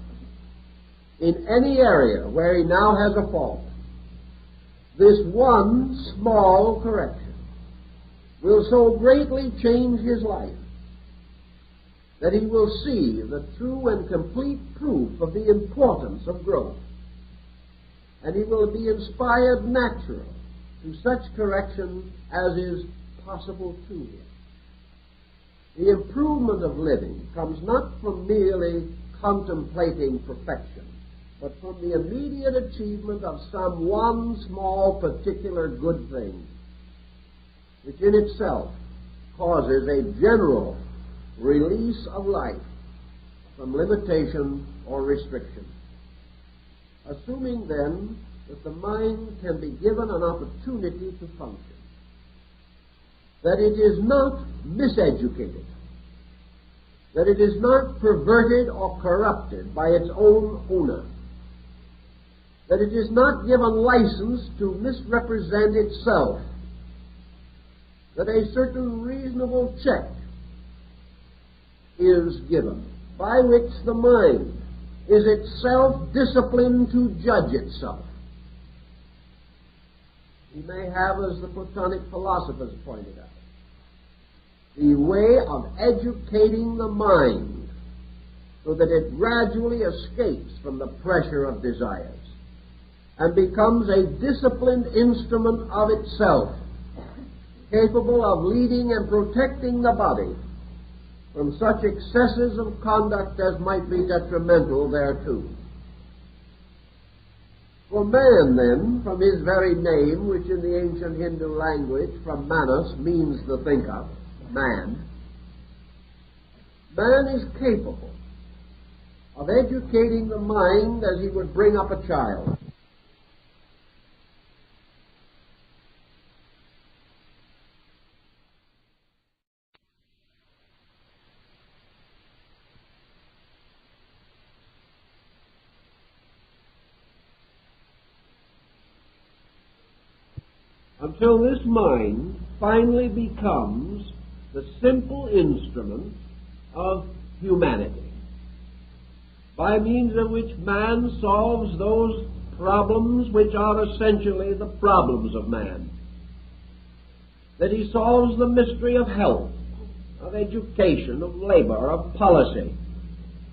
in any area where he now has a fault, this one small correction will so greatly change his life that he will see the true and complete proof of the importance of growth, and he will be inspired naturally to such correction as is possible to him. The improvement of living comes not from merely contemplating perfection, but from the immediate achievement of some one small particular good thing, which in itself causes a general release of life from limitation or restriction. Assuming then that the mind can be given an opportunity to function, that it is not miseducated, that it is not perverted or corrupted by its own owner, that it is not given license to misrepresent itself, that a certain reasonable check is given by which the mind is itself disciplined to judge itself. We may have, as the Platonic philosophers pointed out, the way of educating the mind so that it gradually escapes from the pressure of desires and becomes a disciplined instrument of itself, capable of leading and protecting the body from such excesses of conduct as might be detrimental thereto. For man, then, from his very name, which in the ancient Hindu language, from manas, means the thinker, man is capable of educating the mind as he would bring up a child. Until this mind finally becomes the simple instrument of humanity. by means of which man solves those problems which are essentially the problems of man. That he solves the mystery of health, of education, of labor, of policy,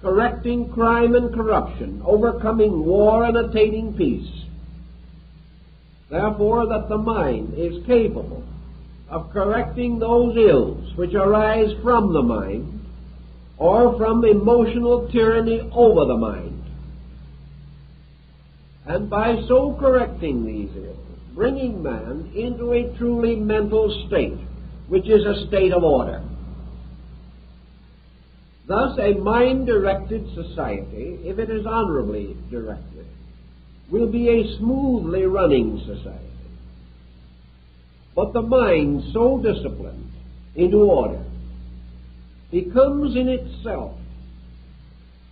correcting crime and corruption, overcoming war and attaining peace. Therefore, that the mind is capable of correcting those ills which arise from the mind or from emotional tyranny over the mind. And by so correcting these ills, bringing man into a truly mental state, which is a state of order. Thus, a mind-directed society, if it is honorably directed, will be a smoothly running society. But the mind so disciplined into order becomes in itself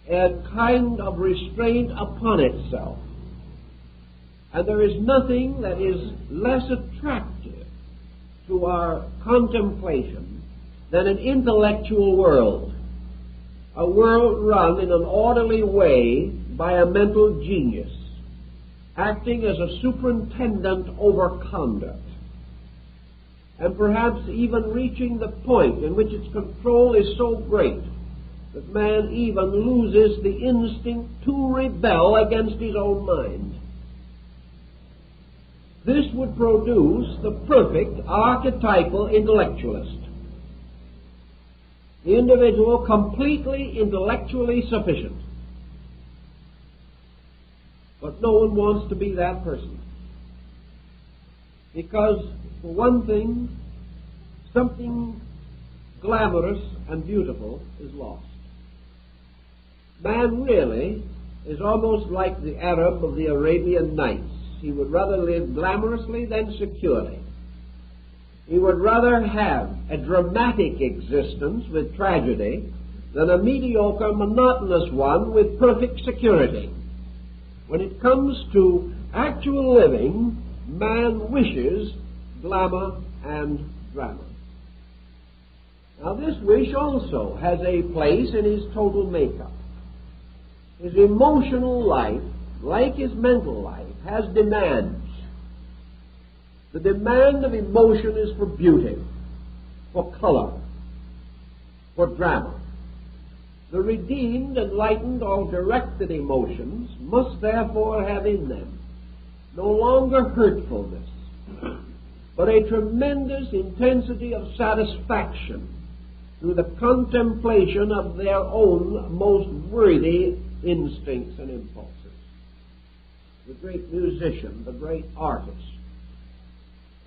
a kind of restraint upon itself. And there is nothing that is less attractive to our contemplation than an intellectual world, a world run in an orderly way by a mental genius, acting as a superintendent over conduct, and perhaps even reaching the point in which its control is so great that man even loses the instinct to rebel against his own mind. This would produce the perfect archetypal intellectualist, the individual completely intellectually sufficient. But no one wants to be that person, because, for one thing, something glamorous and beautiful is lost. Man really is almost like the Arab of the Arabian Nights. He would rather live glamorously than securely. He would rather have a dramatic existence with tragedy than a mediocre, monotonous one with perfect security. When it comes to actual living, man wishes glamour and drama. Now, this wish also has a place in his total makeup. His emotional life, like his mental life, has demands. The demand of emotion is for beauty, for color, for drama. The redeemed, enlightened, or directed emotions must therefore have in them no longer hurtfulness, but a tremendous intensity of satisfaction through the contemplation of their own most worthy instincts and impulses. The great musician, the great artist,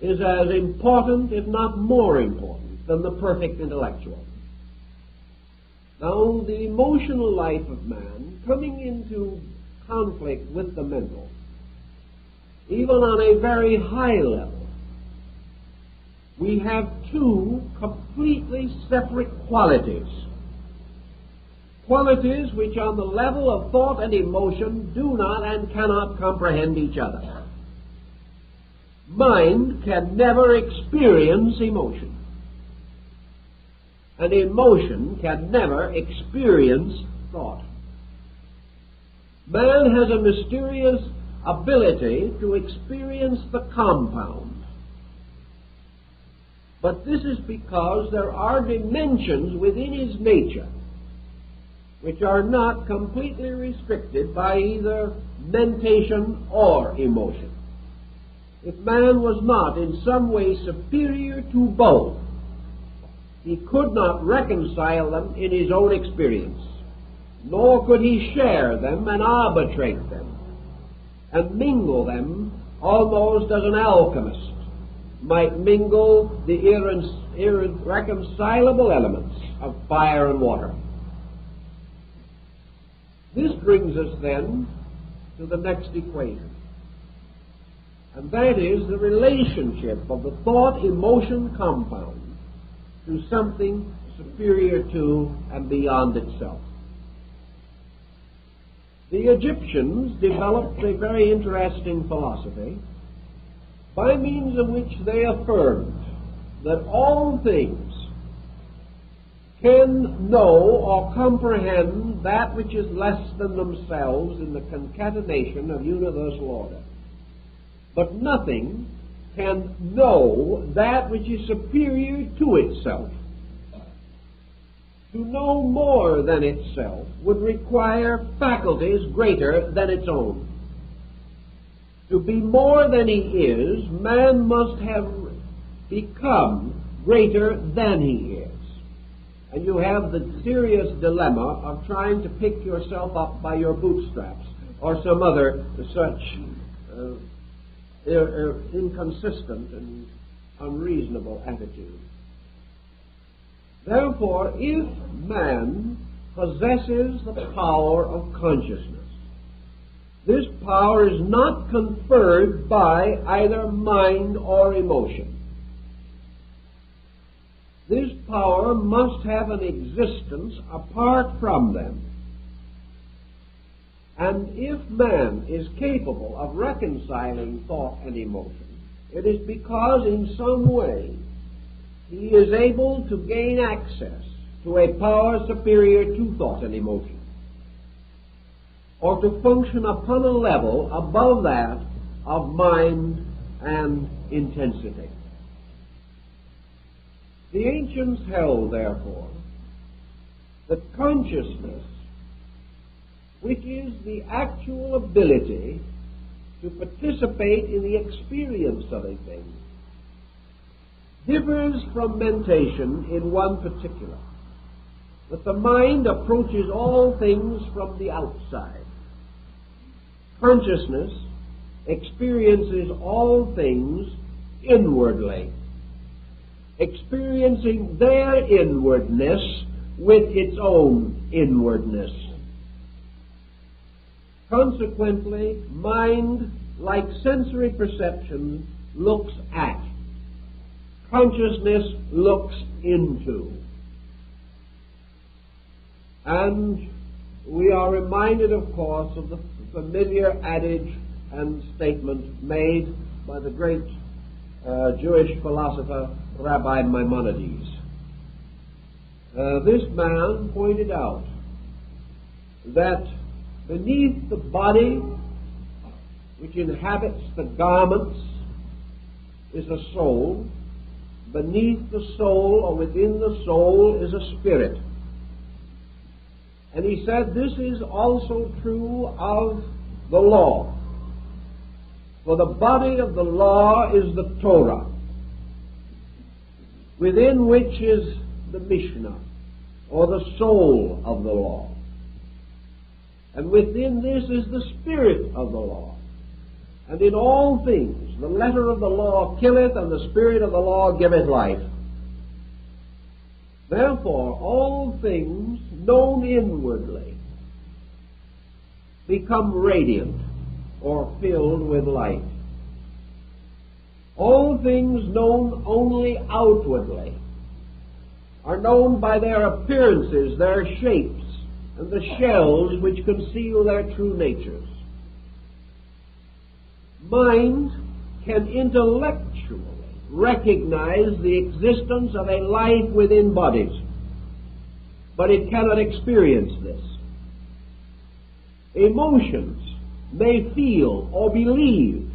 is as important, if not more important, than the perfect intellectual. Now, the emotional life of man, coming into conflict with the mental, even on a very high level, we have two completely separate qualities. Qualities which on the level of thought and emotion do not and cannot comprehend each other. Mind can never experience emotion, and emotion can never experience thought. Man has a mysterious ability to experience the compound, but this is because there are dimensions within his nature which are not completely restricted by either mentation or emotion. If man was not in some way superior to both, he could not reconcile them in his own experience, nor could he share them and arbitrate them and mingle them almost as an alchemist might mingle the irreconcilable elements of fire and water. This brings us then to the next equation, and that is the relationship of the thought-emotion compound to something superior to and beyond itself. The Egyptians developed a very interesting philosophy by means of which they affirmed that all things can know or comprehend that which is less than themselves in the concatenation of universal order. But nothing can know that which is superior to itself. To know more than itself would require faculties greater than its own. To be more than he is, man must have become greater than he is. And you have the serious dilemma of trying to pick yourself up by your bootstraps or some other such inconsistent and unreasonable attitude. Therefore, if man possesses the power of consciousness, this power is not conferred by either mind or emotion. This power must have an existence apart from them. And if man is capable of reconciling thought and emotion, it is because in some way he is able to gain access to a power superior to thought and emotion, or to function upon a level above that of mind and intensity. The ancients held, therefore, that consciousness, which is the actual ability to participate in the experience of a thing, differs from mentation in one particular, that the mind approaches all things from the outside. Consciousness experiences all things inwardly, experiencing their inwardness with its own inwardness. Consequently, mind, like sensory perception, looks at. Consciousness looks into. And we are reminded, of course, of the familiar adage and statement made by the great Jewish philosopher Rabbi Maimonides. This man pointed out that beneath the body which inhabits the garments is a soul. Beneath the soul, or within the soul, is a spirit. And he said this is also true of the law. For the body of the law is the Torah, within which is the Mishnah, or the soul of the law. And within this is the spirit of the law. And in all things, the letter of the law killeth, and the spirit of the law giveth life. Therefore, all things known inwardly become radiant or filled with light. All things known only outwardly are known by their appearances, their shapes, and the shells which conceal their true natures. Mind can intellectually recognize the existence of a life within bodies, but it cannot experience this. Emotions may feel or believe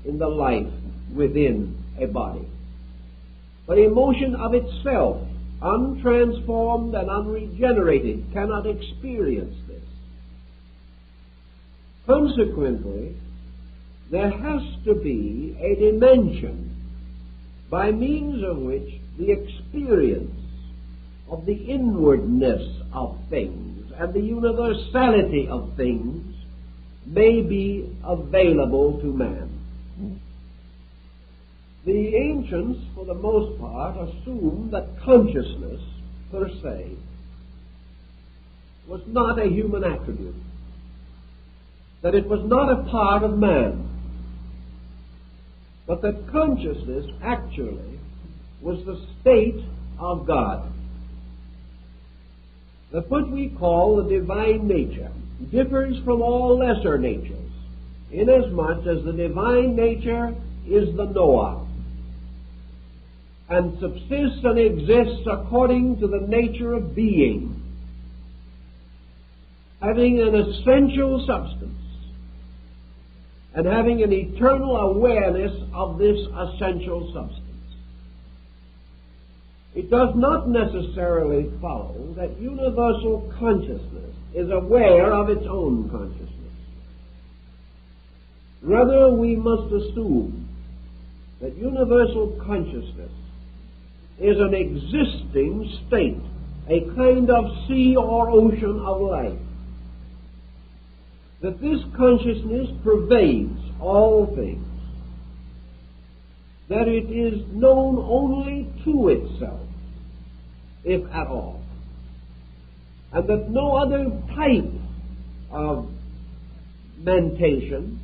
in the life within a body, but emotion of itself, untransformed and unregenerated, cannot experience this. Consequently, there has to be a dimension by means of which the experience of the inwardness of things and the universality of things may be available to man. The ancients, for the most part, assumed that consciousness, per se, was not a human attribute, that it was not a part of man, but that consciousness actually was the state of God. That what we call the divine nature differs from all lesser natures, inasmuch as the divine nature is the knower, and subsists and exists according to the nature of being, having an essential substance, and having an eternal awareness of this essential substance. It does not necessarily follow that universal consciousness is aware of its own consciousness. Rather, we must assume that universal consciousness is an existing state, a kind of sea or ocean of life. That this consciousness pervades all things. That it is known only to itself, if at all. And that no other type of mentation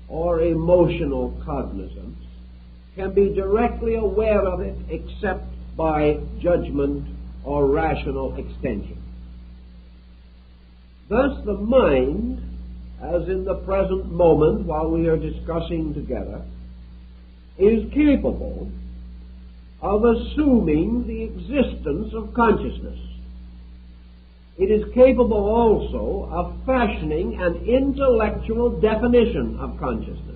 or emotional cognizance can be directly aware of it except by judgment or rational extension. Thus the mind, as in the present moment while we are discussing together, is capable of assuming the existence of consciousness. It is capable also of fashioning an intellectual definition of consciousness.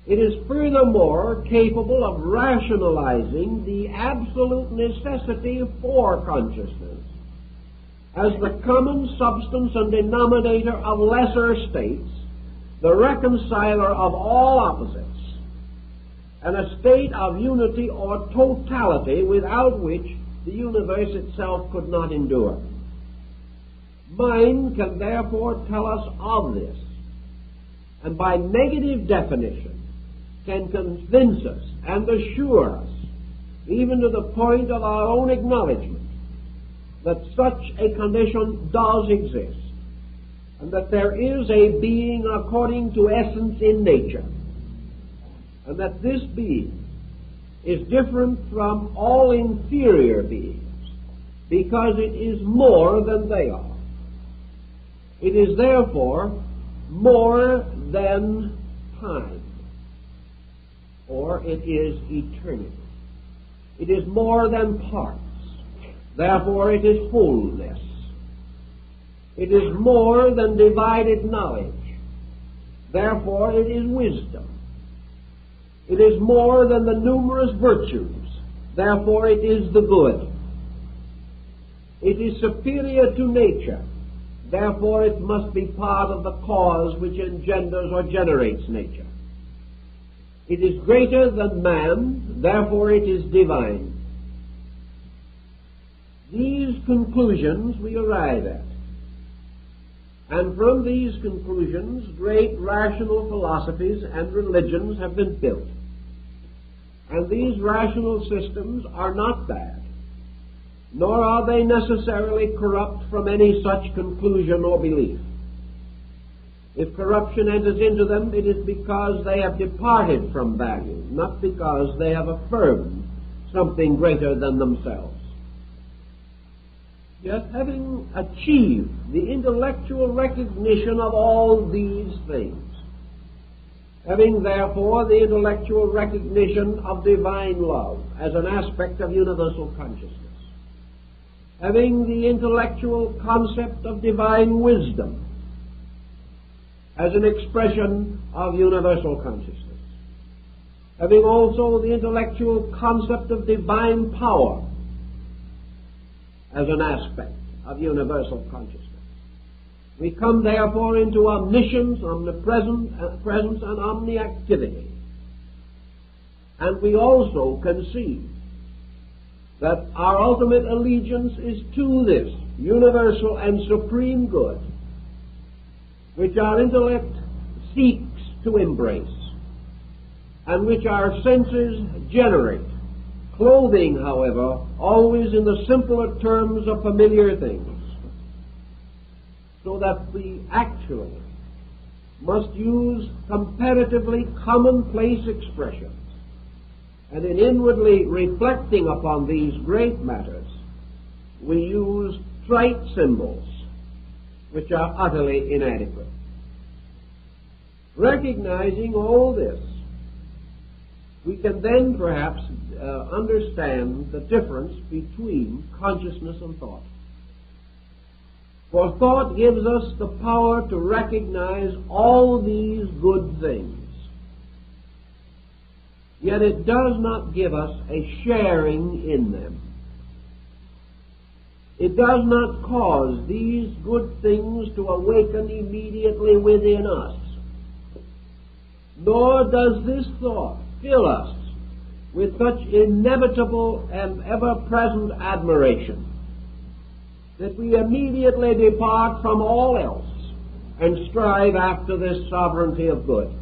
It is furthermore capable of rationalizing the absolute necessity for consciousness as the common substance and denominator of lesser states, the reconciler of all opposites, and a state of unity or totality without which the universe itself could not endure. Mind can therefore tell us of this, and by negative definition can convince us and assure us, even to the point of our own acknowledgement, that such a condition does exist, and that there is a being according to essence in nature, and that this being is different from all inferior beings, because it is more than they are. It is therefore more than time, or it is eternity. It is more than parts. Therefore it is fullness. It is more than divided knowledge. Therefore it is wisdom. It is more than the numerous virtues. Therefore it is the good. It is superior to nature. Therefore it must be part of the cause which engenders or generates nature. It is greater than man. Therefore it is divine. These conclusions we arrive at. And from these conclusions, great rational philosophies and religions have been built. And these rational systems are not bad, nor are they necessarily corrupt from any such conclusion or belief. If corruption enters into them, it is because they have departed from value, not because they have affirmed something greater than themselves. Yet, having achieved the intellectual recognition of all these things, having therefore the intellectual recognition of divine love as an aspect of universal consciousness, having the intellectual concept of divine wisdom as an expression of universal consciousness, having also the intellectual concept of divine power as an aspect of universal consciousness. We come therefore into omniscience, omnipresence, and omniactivity. And we also conceive that our ultimate allegiance is to this universal and supreme good, which our intellect seeks to embrace, and which our senses generate, clothing, however, always in the simpler terms of familiar things, so that we actually must use comparatively commonplace expressions, and in inwardly reflecting upon these great matters, we use trite symbols which are utterly inadequate. Recognizing all this, we can then perhaps understand the difference between consciousness and thought. For thought gives us the power to recognize all these good things. Yet it does not give us a sharing in them. It does not cause these good things to awaken immediately within us. Nor does this thought fill us with such inevitable and ever-present admiration that we immediately depart from all else and strive after this sovereignty of good.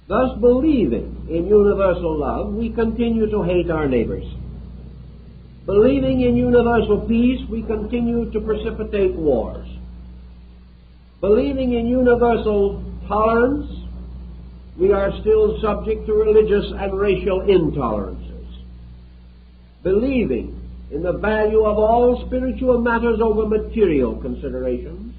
Thus, believing in universal love, we continue to hate our neighbors. Believing in universal peace, we continue to precipitate wars. Believing in universal tolerance, we are still subject to religious and racial intolerances. Believing in the value of all spiritual matters over material considerations,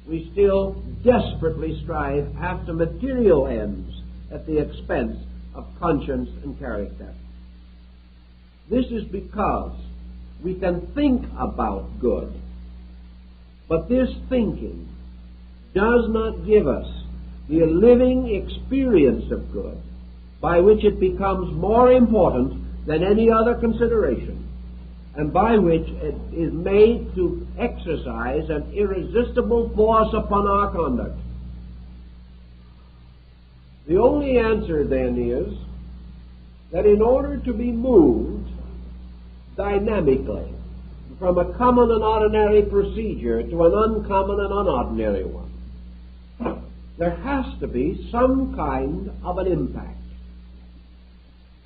we still desperately strive after material ends at the expense of conscience and character. This is because we can think about good, but this thinking does not give us the living experience of good by which it becomes more important than any other consideration, and by which it is made to exercise an irresistible force upon our conduct. The only answer then is that in order to be moved dynamically from a common and ordinary procedure to an uncommon and unordinary one, there has to be some kind of an impact.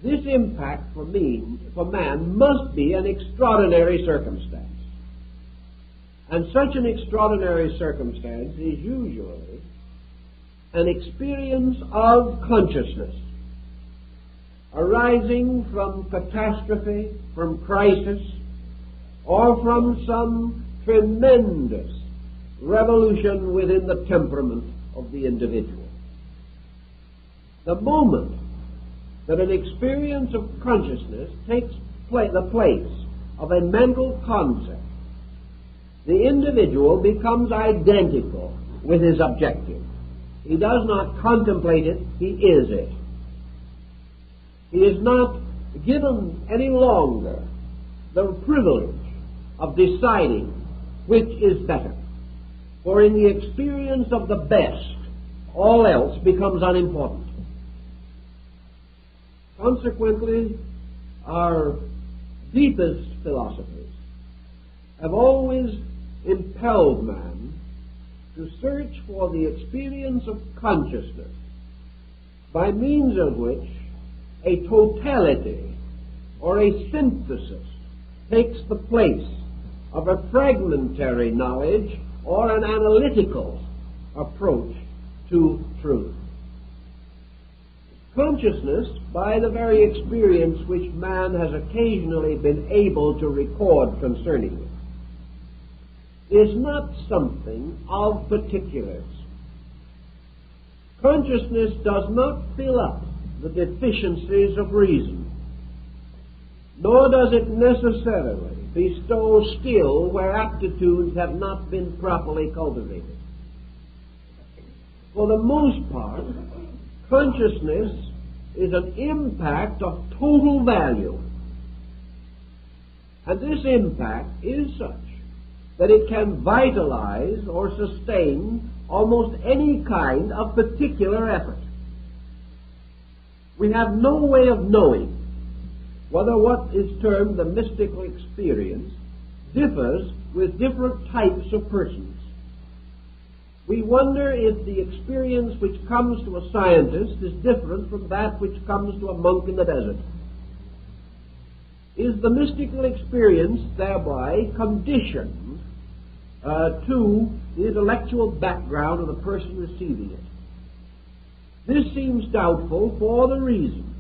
This impact for man must be an extraordinary circumstance. And such an extraordinary circumstance is usually an experience of consciousness arising from catastrophe, from crisis, or from some tremendous revolution within the temperament of the individual. The moment that an experience of consciousness takes the place of a mental concept, the individual becomes identical with his objective. He does not contemplate it, he is it. He is not given any longer the privilege of deciding which is better. For in the experience of the best, all else becomes unimportant. Consequently, our deepest philosophies have always impelled man to search for the experience of consciousness, by means of which a totality or a synthesis takes the place of a fragmentary knowledge or an analytical approach to truth. Consciousness, by the very experience which man has occasionally been able to record concerning it, is not something of particulars. Consciousness does not fill up the deficiencies of reason, nor does it necessarily bestow skill where aptitudes have not been properly cultivated. For the most part, consciousness is an impact of total value. And this impact is such that it can vitalize or sustain almost any kind of particular effort. We have no way of knowing whether what is termed the mystical experience differs with different types of persons. We wonder if the experience which comes to a scientist is different from that which comes to a monk in the desert. Is the mystical experience thereby conditioned to the intellectual background of the person receiving it? This seems doubtful for the reason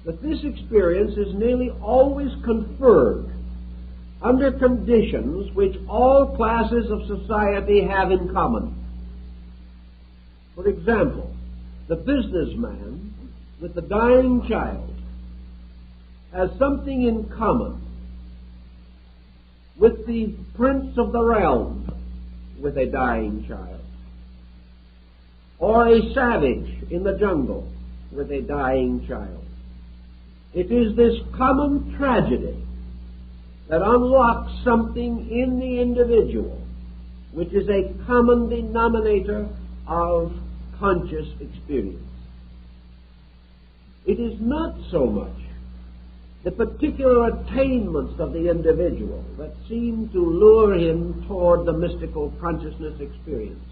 that this experience is nearly always conferred under conditions which all classes of society have in common. For example, the businessman with the dying child has something in common with the prince of the realm with a dying child, or a savage in the jungle with a dying child. It is this common tragedy that unlocks something in the individual which is a common denominator of conscious experience. It is not so much the particular attainments of the individual that seem to lure him toward the mystical consciousness experience.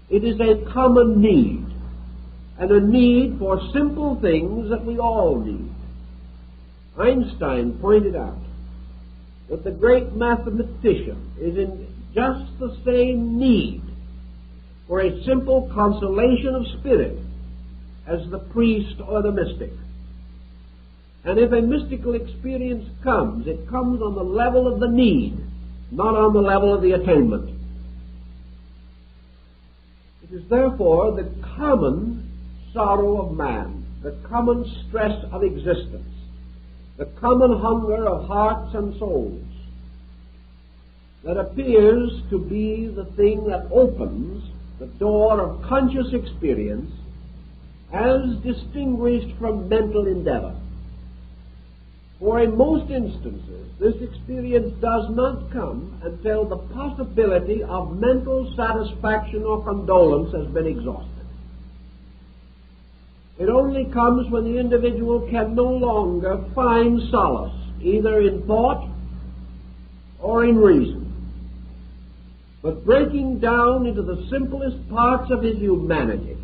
It is a common need, and a need for simple things that we all need. Einstein pointed out that the great mathematician is in just the same need for a simple consolation of spirit as the priest or the mystic. And if a mystical experience comes, it comes on the level of the need, not on the level of the attainment. It is therefore the common sorrow of man, the common stress of existence, the common hunger of hearts and souls that appears to be the thing that opens the door of conscious experience as distinguished from mental endeavor. For in most instances, this experience does not come until the possibility of mental satisfaction or condolence has been exhausted. It only comes when the individual can no longer find solace, either in thought or in reason, but breaking down into the simplest parts of his humanity,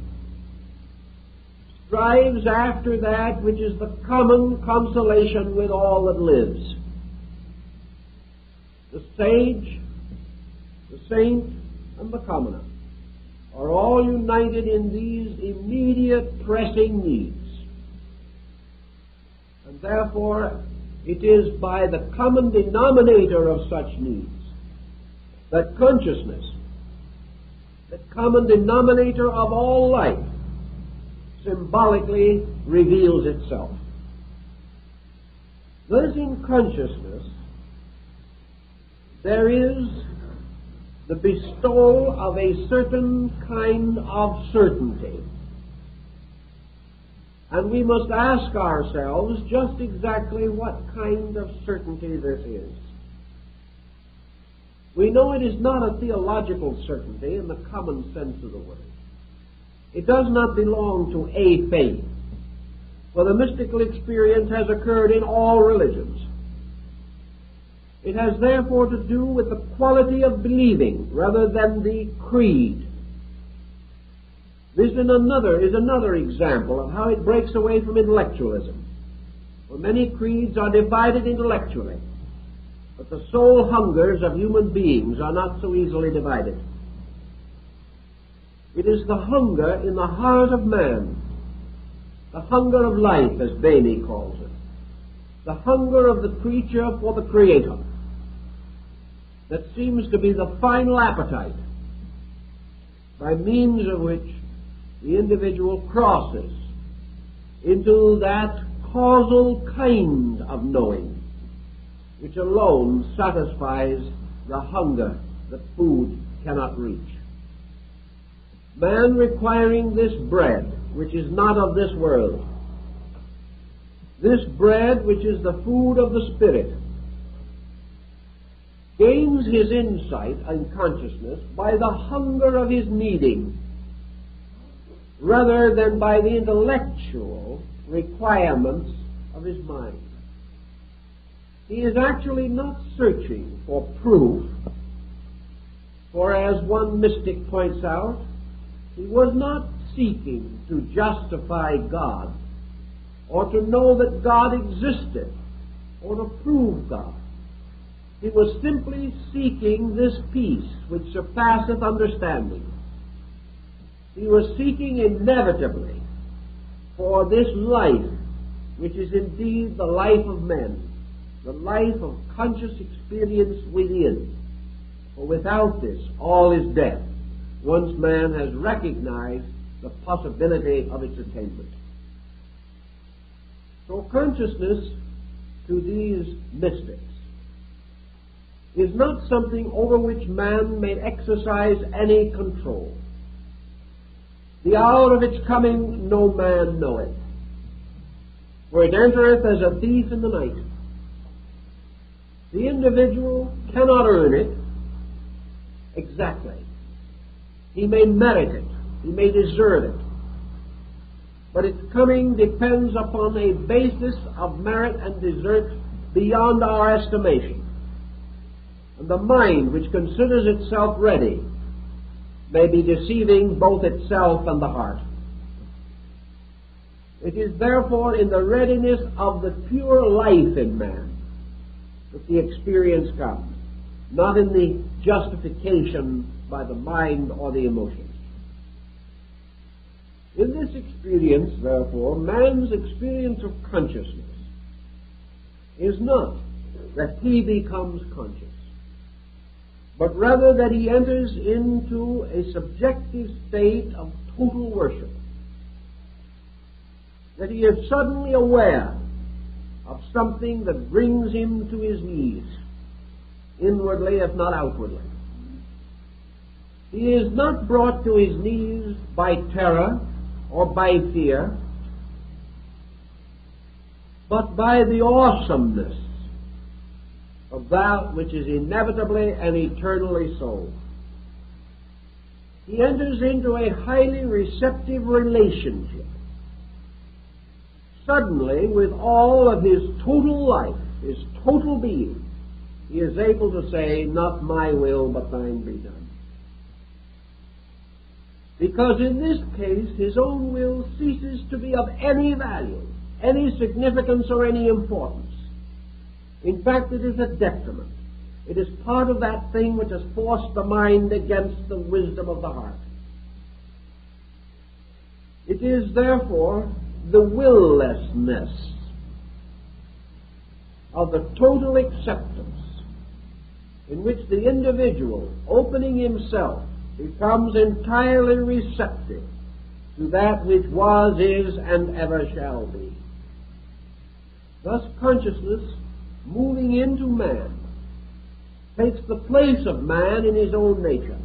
strives after that which is the common consolation with all that lives. The sage, the saint, and the commoner are all united in these immediate pressing needs. And therefore, it is by the common denominator of such needs that consciousness, the common denominator of all life, symbolically reveals itself. Thus, in consciousness, there is the bestowal of a certain kind of certainty. And we must ask ourselves just exactly what kind of certainty this is. We know it is not a theological certainty in the common sense of the word. It does not belong to a faith, for the mystical experience has occurred in all religions. It has therefore to do with the quality of believing rather than the creed. This is another example of how it breaks away from intellectualism. For many creeds are divided intellectually, but the soul hungers of human beings are not so easily divided. It is the hunger in the heart of man, the hunger of life, as Bainey calls it, the hunger of the creature for the Creator, that seems to be the final appetite by means of which the individual crosses into that causal kind of knowing which alone satisfies the hunger that food cannot reach. Man requiring this bread, which is not of this world, this bread which is the food of the Spirit, gains his insight and consciousness by the hunger of his needing, rather than by the intellectual requirements of his mind. He is actually not searching for proof, for as one mystic points out, he was not seeking to justify God, or to know that God existed, or to prove God. He was simply seeking this peace which surpasseth understanding. He was seeking inevitably for this life, which is indeed the life of men, the life of conscious experience within. For without this, all is death, once man has recognized the possibility of its attainment. So consciousness to these mystics is not something over which man may exercise any control. The hour of its coming no man knoweth, for it entereth as a thief in the night. The individual cannot earn it exactly. He may merit it, he may deserve it, but its coming depends upon a basis of merit and desert beyond our estimation. And the mind which considers itself ready may be deceiving both itself and the heart. It is therefore in the readiness of the pure life in man that the experience comes, not in the justification by the mind or the emotions. In this experience, therefore, man's experience of consciousness is not that he becomes conscious, but rather that he enters into a subjective state of total worship, that he is suddenly aware of something that brings him to his knees, inwardly if not outwardly. He is not brought to his knees by terror or by fear, but by the awesomeness of that which is inevitably and eternally so. He enters into a highly receptive relationship, suddenly, with all of his total life, his total being. He is able to say, not my will, but thine be done. Because in this case, his own will ceases to be of any value, any significance, or any importance. In fact, it is a detriment. It is part of that thing which has forced the mind against the wisdom of the heart. It is, therefore, the willlessness of the total acceptance in which the individual, opening himself, becomes entirely receptive to that which was, is, and ever shall be. Thus consciousness, moving into man, takes the place of man in his own nature.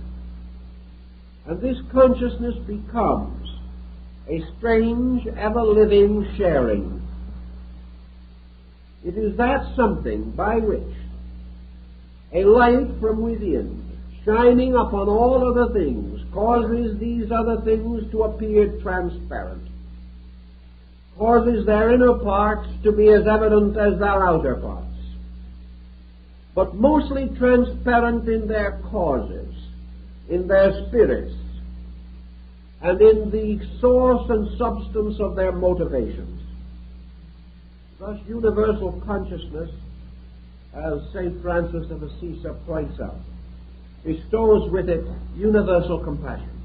And this consciousness becomes a strange, ever-living sharing. It is that something by which a light from within, shining upon all other things, causes these other things to appear transparent, causes their inner parts to be as evident as their outer parts, but mostly transparent in their causes, in their spirits, and in the source and substance of their motivations. Thus, universal consciousness, as St. Francis of Assisi points out, bestows with it universal compassion.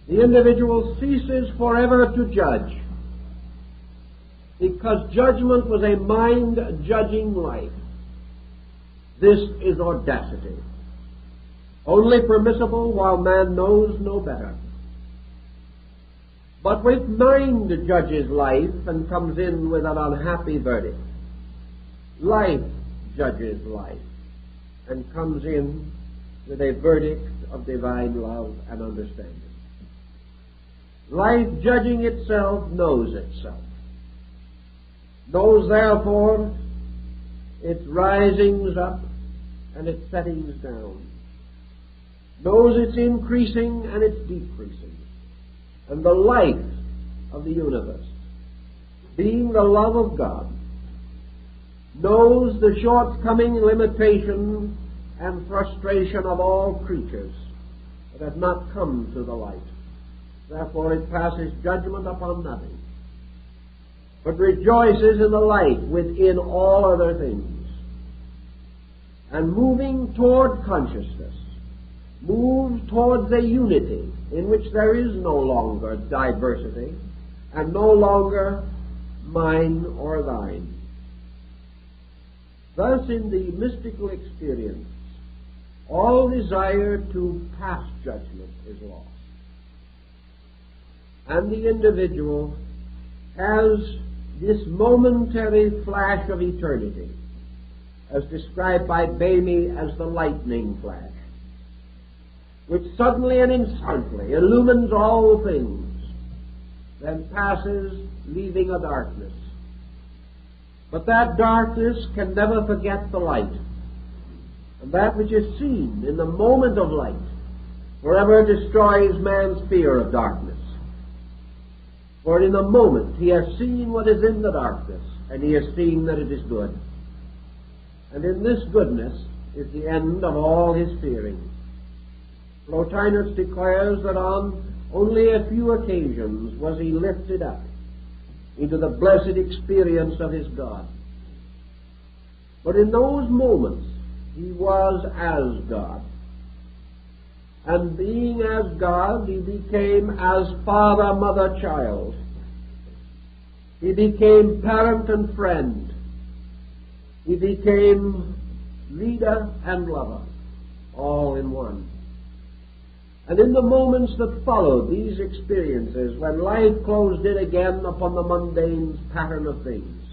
The individual ceases forever to judge, because judgment was a mind-judging life. This is audacity, only permissible while man knows no better. But when mind judges life and comes in with an unhappy verdict, life judges life and comes in with a verdict of divine love and understanding. Life, judging itself, knows itself, knows therefore its risings up and its settings down, knows its increasing and its decreasing, and the life of the universe, being the love of God, knows the shortcoming, limitation, and frustration of all creatures that have not come to the light. Therefore it passes judgment upon nothing, but rejoices in the light within all other things. And moving toward consciousness, moves towards a unity in which there is no longer diversity and no longer mine or thine. Thus, in the mystical experience, all desire to pass judgment is lost, and the individual has this momentary flash of eternity, as described by Bamey as the lightning flash, which suddenly and instantly illumines all things, then passes, leaving a darkness. But that darkness can never forget the light, and that which is seen in the moment of light forever destroys man's fear of darkness. For in a moment he has seen what is in the darkness, and he has seen that it is good. And in this goodness is the end of all his fearing. Plotinus declares that on only a few occasions was he lifted up into the blessed experience of his God. But in those moments he was as God. And being as God, he became as father, mother, child. He became parent and friend. He became leader and lover, all in one. And in the moments that followed these experiences, when life closed in again upon the mundane pattern of things,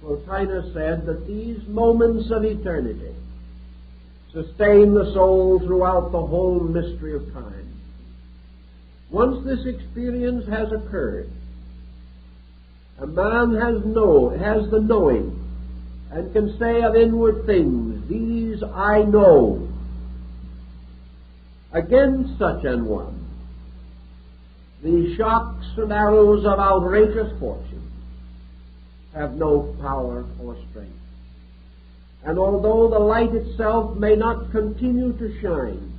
Plotinus said that these moments of eternity sustain the soul throughout the whole mystery of time. Once this experience has occurred, a man has the knowing and can say of inward things, "These I know." Against such an one, the shocks and arrows of outrageous fortune have no power or strength. And although the light itself may not continue to shine,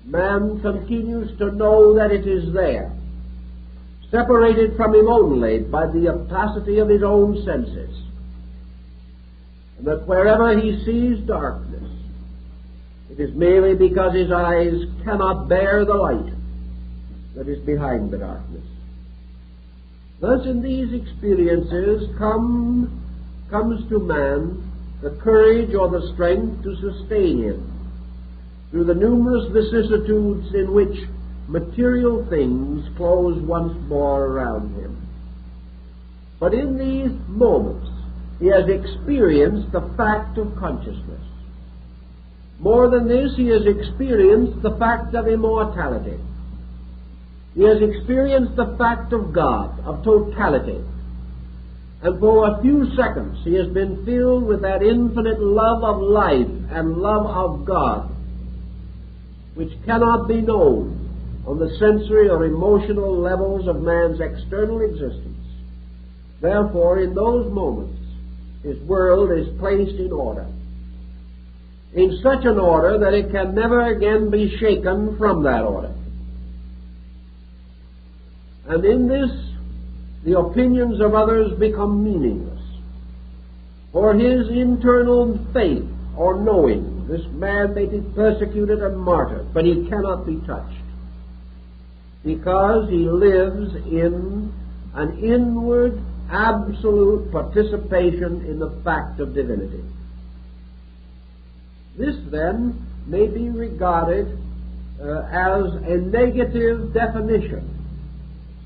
man continues to know that it is there, separated from him only by the opacity of his own senses, and that wherever he sees darkness, it is merely because his eyes cannot bear the light that is behind the darkness. Thus in these experiences comes to man the courage or the strength to sustain him through the numerous vicissitudes in which material things close once more around him. But in these moments he has experienced the fact of consciousness. More than this, he has experienced the fact of immortality. He has experienced the fact of God, of totality. And for a few seconds he has been filled with that infinite love of life and love of God, which cannot be known on the sensory or emotional levels of man's external existence. Therefore, in those moments, his world is placed in order, in such an order that it can never again be shaken from that order. And in this, the opinions of others become meaningless. For his internal faith or knowing, this man may be persecuted and martyred, but he cannot be touched, because he lives in an inward, absolute participation in the fact of divinity. This, then, may be regarded as a negative definition,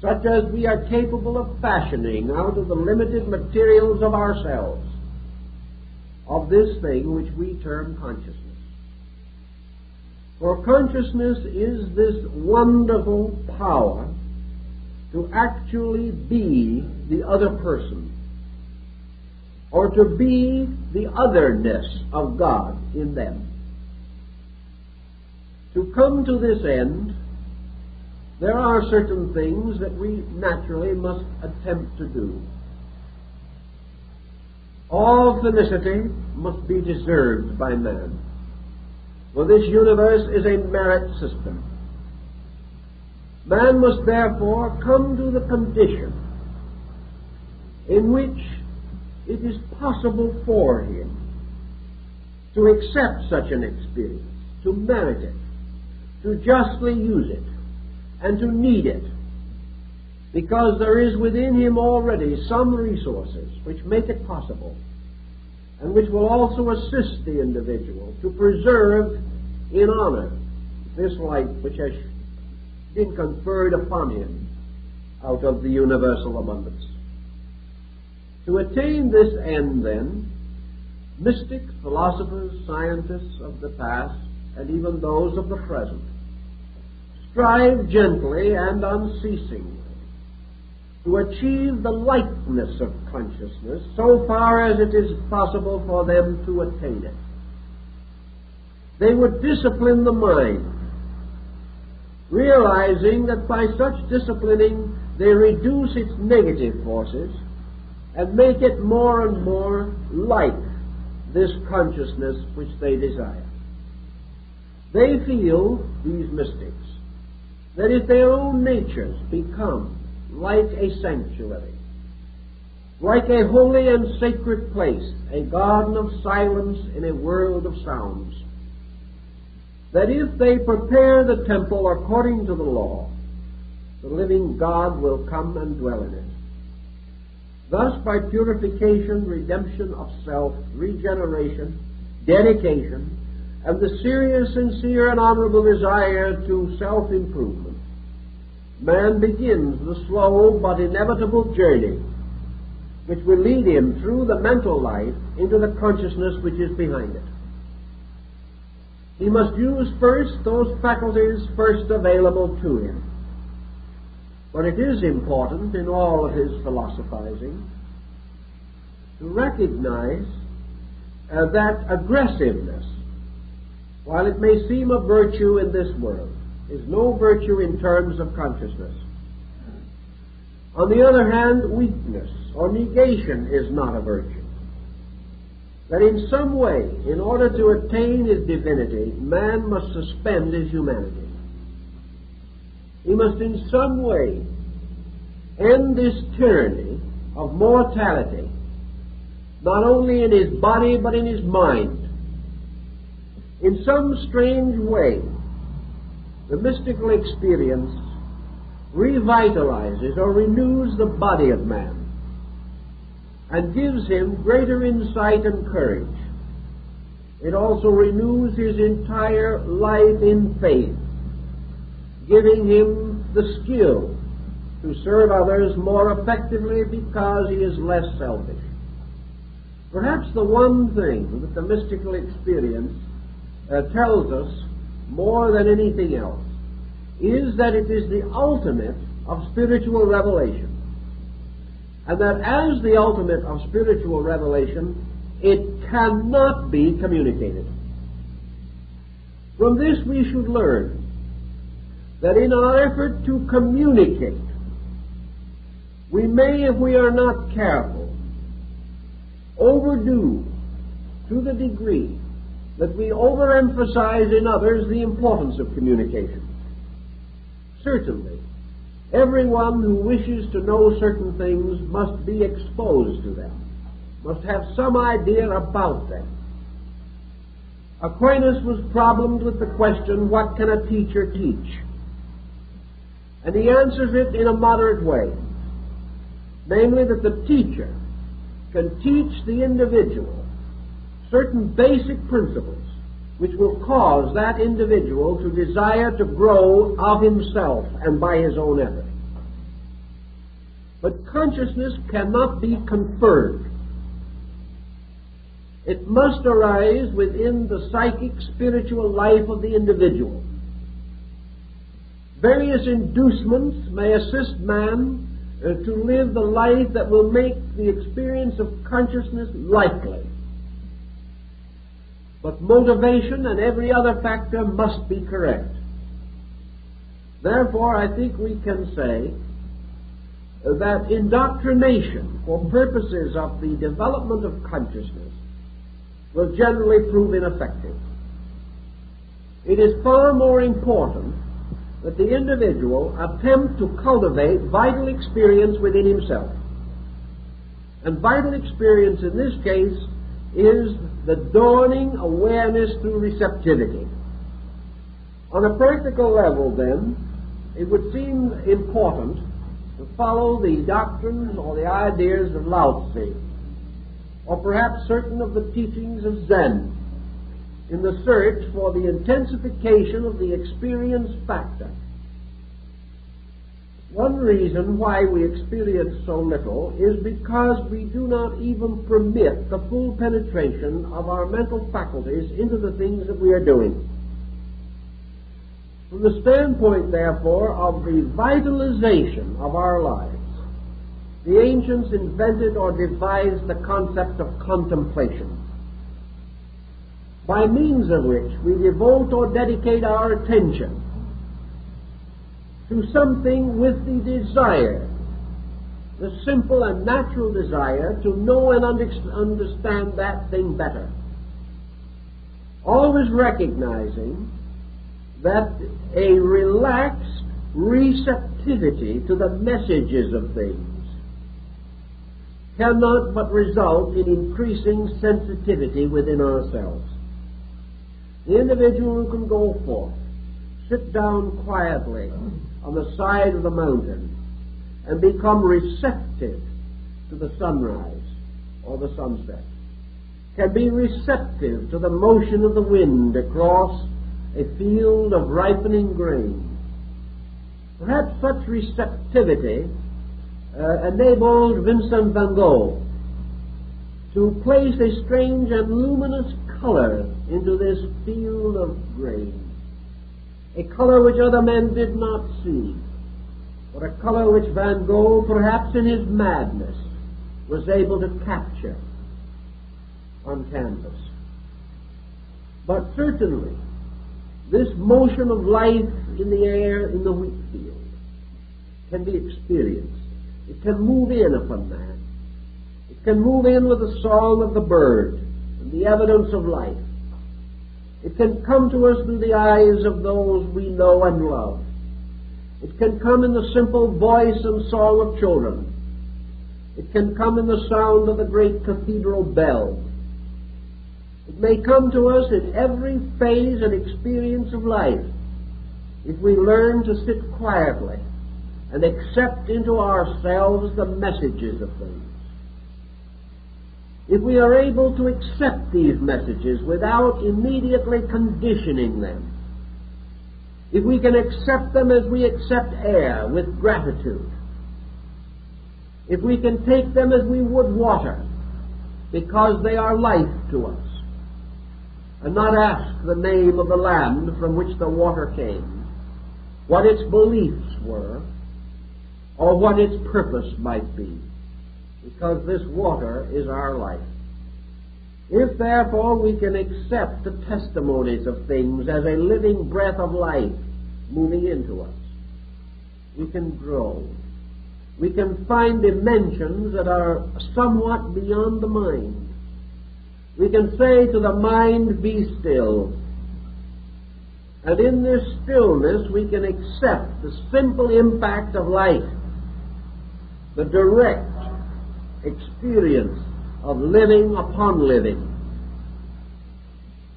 such as we are capable of fashioning out of the limited materials of ourselves, of this thing which we term consciousness. For consciousness is this wonderful power to actually be the other person, or to be the otherness of God in them. To come to this end, there are certain things that we naturally must attempt to do. All felicity must be deserved by man, for this universe is a merit system. Man must therefore come to the condition in which it is possible for him to accept such an experience, to merit it, to justly use it, and to need it, because there is within him already some resources which make it possible, and which will also assist the individual to preserve in honor this light which has been conferred upon him out of the universal abundance. To attain this end, then, mystics, philosophers, scientists of the past, and even those of the present, strive gently and unceasingly to achieve the likeness of consciousness so far as it is possible for them to attain it. They would discipline the mind, realizing that by such disciplining they reduce its negative forces and make it more and more like this consciousness which they desire. They feel, these mystics, that if their own natures become like a sanctuary, like a holy and sacred place, a garden of silence in a world of sounds, that if they prepare the temple according to the law, the living God will come and dwell in it. Thus, by purification, redemption of self, regeneration, dedication, and the serious, sincere, and honorable desire to self-improvement, man begins the slow but inevitable journey which will lead him through the mental life into the consciousness which is behind it. He must use first those faculties first available to him. But it is important in all of his philosophizing to recognize that aggressiveness, while it may seem a virtue in this world, is no virtue in terms of consciousness. On the other hand, weakness or negation is not a virtue. That in some way, in order to attain his divinity, man must suspend his humanity. He must in some way end this tyranny of mortality, not only in his body but in his mind. In some strange way, the mystical experience revitalizes or renews the body of man and gives him greater insight and courage. It also renews his entire life in faith, giving him the skill to serve others more effectively because he is less selfish. Perhaps the one thing that the mystical experience tells us more than anything else is that it is the ultimate of spiritual revelation, and that as the ultimate of spiritual revelation, it cannot be communicated. From this we should learn that in our effort to communicate, we may, if we are not careful, overdo to the degree that we overemphasize in others the importance of communication. Certainly, everyone who wishes to know certain things must be exposed to them, must have some idea about them. Aquinas was problemed with the question, what can a teacher teach? And he answers it in a moderate way, namely that the teacher can teach the individual certain basic principles which will cause that individual to desire to grow of himself and by his own effort. But consciousness cannot be conferred. It must arise within the psychic, spiritual life of the individual. Various inducements may assist man to live the life that will make the experience of consciousness likely. But motivation and every other factor must be correct. Therefore, I think we can say that indoctrination for purposes of the development of consciousness will generally prove ineffective. It is far more important that the individual attempt to cultivate vital experience within himself. And vital experience in this case is the dawning awareness through receptivity. On a practical level, then, it would seem important to follow the doctrines or the ideas of Lao Tzu, or perhaps certain of the teachings of Zen, in the search for the intensification of the experience factor. One reason why we experience so little is because we do not even permit the full penetration of our mental faculties into the things that we are doing. From the standpoint, therefore, of the vitalization of our lives, the ancients invented or devised the concept of contemplation, by means of which we devote or dedicate our attention to something with the desire, the simple and natural desire to know and understand that thing better, always recognizing that a relaxed receptivity to the messages of things cannot but result in increasing sensitivity within ourselves. The individual who can go forth, sit down quietly on the side of the mountain and become receptive to the sunrise or the sunset, can be receptive to the motion of the wind across a field of ripening grain. Perhaps such receptivity enabled Vincent van Gogh to place a strange and luminous color into this field of grain, a color which other men did not see, but a color which Van Gogh, perhaps in his madness, was able to capture on canvas. But certainly, this motion of life in the air in the wheat field can be experienced. It can move in upon man. It can move in with the song of the bird and the evidence of life. It can come to us through the eyes of those we know and love. It can come in the simple voice and song of children. It can come in the sound of the great cathedral bell. It may come to us in every phase and experience of life if we learn to sit quietly and accept into ourselves the messages of things. If we are able to accept these messages without immediately conditioning them, if we can accept them as we accept air with gratitude, if we can take them as we would water because they are life to us, and not ask the name of the land from which the water came, what its beliefs were, or what its purpose might be, because this water is our life. If, therefore, we can accept the testimonies of things as a living breath of life moving into us, we can grow. We can find dimensions that are somewhat beyond the mind. We can say to the mind, be still. And in this stillness we can accept the simple impact of life, the direct experience of living upon living.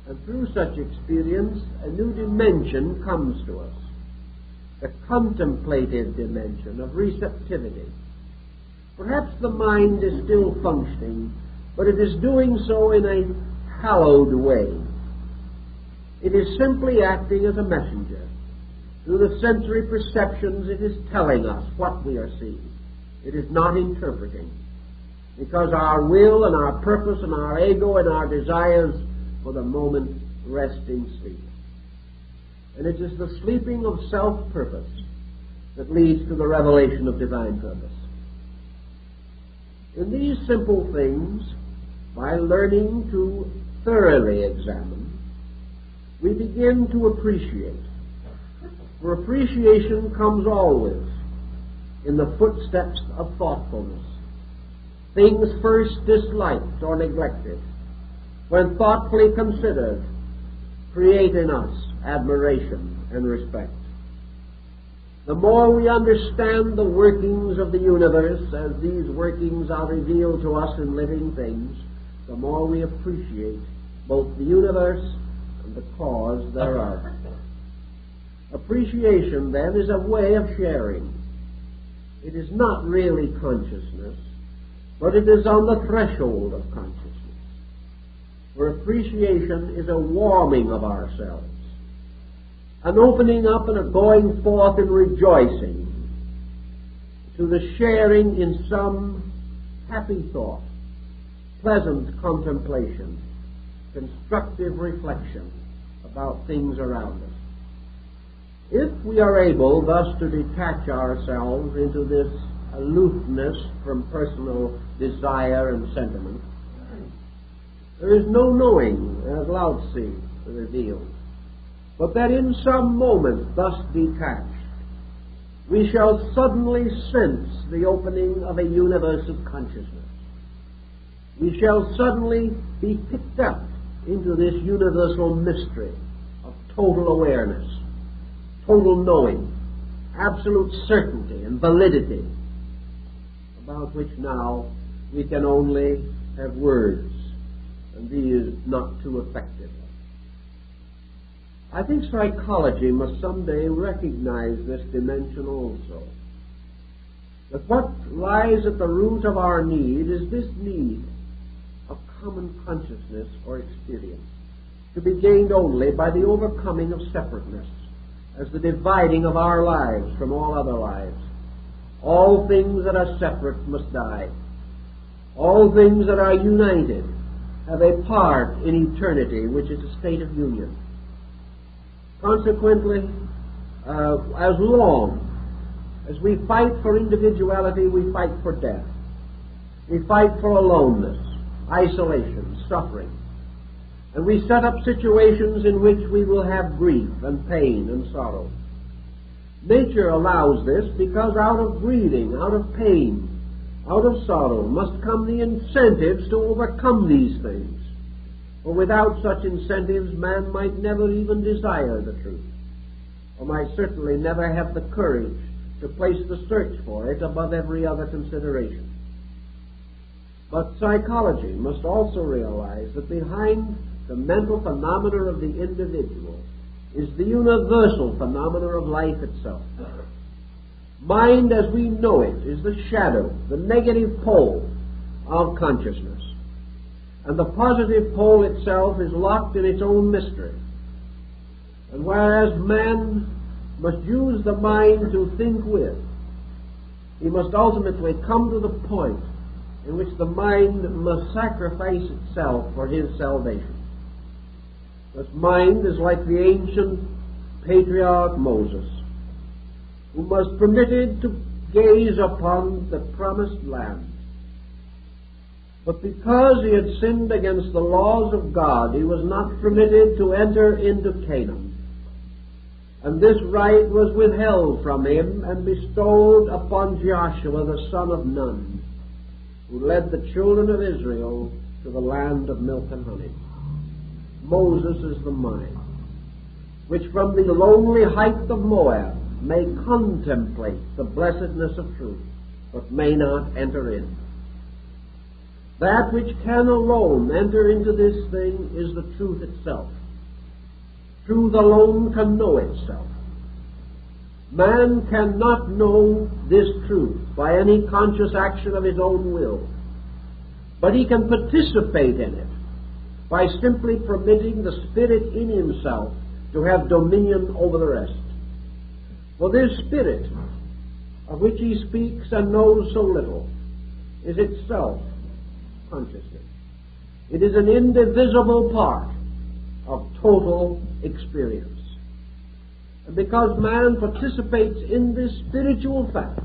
And through such experience, a new dimension comes to us, the contemplative dimension of receptivity. Perhaps the mind is still functioning, but it is doing so in a hallowed way. It is simply acting as a messenger. Through the sensory perceptions, it is telling us what we are seeing. It is not interpreting, because our will and our purpose and our ego and our desires for the moment rest in sleep. And it is the sleeping of self-purpose that leads to the revelation of divine purpose. In these simple things, by learning to thoroughly examine, we begin to appreciate. For appreciation comes always in the footsteps of thoughtfulness. Things first disliked or neglected, when thoughtfully considered, create in us admiration and respect. The more we understand the workings of the universe as these workings are revealed to us in living things, the more we appreciate both the universe and the cause thereof. Appreciation, then, is a way of sharing. It is not really consciousness, but it is on the threshold of consciousness. For appreciation is a warming of ourselves, an opening up and a going forth in rejoicing to the sharing in some happy thought, pleasant contemplation, constructive reflection about things around us. If we are able thus to detach ourselves into this aloofness from personal desire and sentiment, there is no knowing, as Lao Tzu revealed, but that in some moment thus detached, we shall suddenly sense the opening of a universe of consciousness. We shall suddenly be picked up into this universal mystery of total awareness, total knowing, absolute certainty and validity, about which now we can only have words, and these not too effectively. I think psychology must someday recognize this dimension also. That what lies at the root of our need is this need of common consciousness or experience, to be gained only by the overcoming of separateness, as the dividing of our lives from all other lives. All things that are separate must die. All things that are united have a part in eternity, which is a state of union. Consequently, as long as we fight for individuality, we fight for death. We fight for aloneness, isolation, suffering. And we set up situations in which we will have grief and pain and sorrow. Nature allows this because out of grieving, out of pain, out of sorrow must come the incentives to overcome these things. For without such incentives, man might never even desire the truth, or might certainly never have the courage to place the search for it above every other consideration. But psychology must also realize that behind the mental phenomena of the individual is the universal phenomena of life itself. Mind as we know it is the shadow, the negative pole of consciousness. And the positive pole itself is locked in its own mystery. And whereas man must use the mind to think with, he must ultimately come to the point in which the mind must sacrifice itself for his salvation. This mind is like the ancient patriarch Moses, who was permitted to gaze upon the promised land. But because he had sinned against the laws of God, he was not permitted to enter into Canaan. And this right was withheld from him and bestowed upon Joshua the son of Nun, who led the children of Israel to the land of milk and honey. Moses is the mind, which from the lonely height of Moab may contemplate the blessedness of truth, but may not enter in. That which can alone enter into this thing is the truth itself. Truth alone can know itself. Man cannot know this truth by any conscious action of his own will, but he can participate in it by simply permitting the Spirit in himself to have dominion over the rest. For this Spirit, of which he speaks and knows so little, is itself consciousness. It is an indivisible part of total experience. And because man participates in this spiritual fact,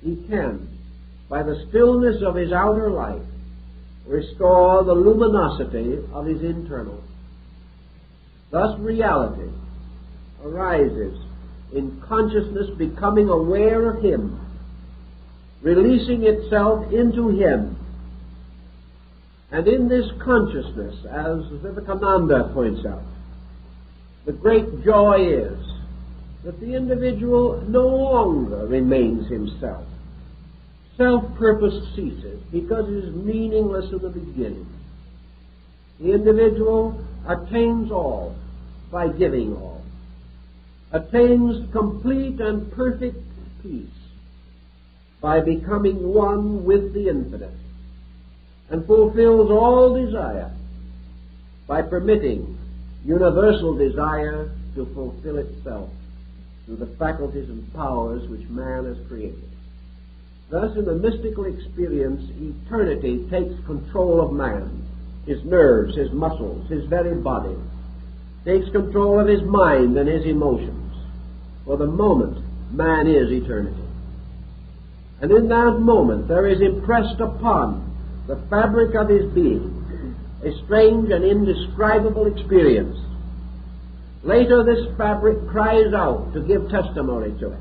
he can, by the stillness of his outer life, restore the luminosity of his internal. Thus reality arises in consciousness becoming aware of him, releasing itself into him. And in this consciousness, as Vivekananda points out, the great joy is that the individual no longer remains himself. Self-purpose ceases because it is meaningless in the beginning. The individual attains all by giving all, attains complete and perfect peace by becoming one with the infinite, and fulfills all desire by permitting universal desire to fulfill itself. through the faculties and powers which man has created. Thus, in the mystical experience, eternity takes control of man, his nerves, his muscles, his very body, takes control of his mind and his emotions. For the moment, man is eternity. And in that moment, there is impressed upon the fabric of his being a strange and indescribable experience. Later, this fabric cries out to give testimony to it.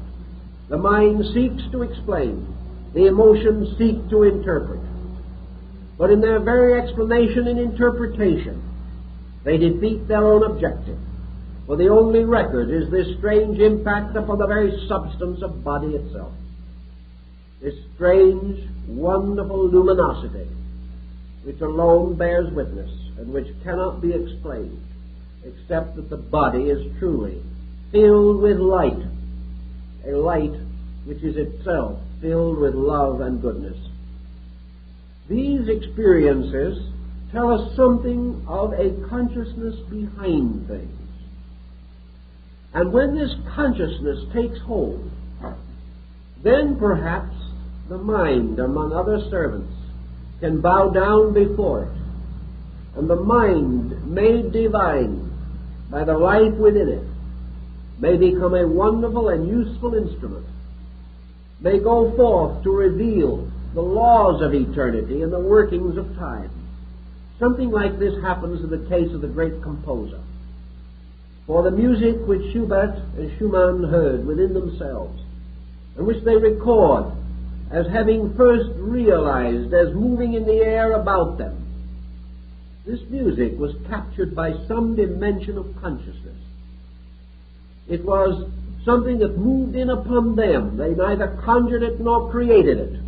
The mind seeks to explain. The emotions seek to interpret. But in their very explanation and interpretation, they defeat their own objective. For the only record is this strange impact upon the very substance of body itself. This strange, wonderful luminosity, which alone bears witness and which cannot be explained, except that the body is truly filled with light, a light which is itself filled with love and goodness. These experiences tell us something of a consciousness behind things. And when this consciousness takes hold, then perhaps the mind, among other servants, can bow down before it, and the mind, made divine by the life within it, may become a wonderful and useful instrument, may go forth to reveal the laws of eternity and the workings of time. Something like this happens in the case of the great composer. For the music which Schubert and Schumann heard within themselves, and which they record as having first realized as moving in the air about them, this music was captured by some dimension of consciousness. It was something that moved in upon them. They neither conjured it nor created it.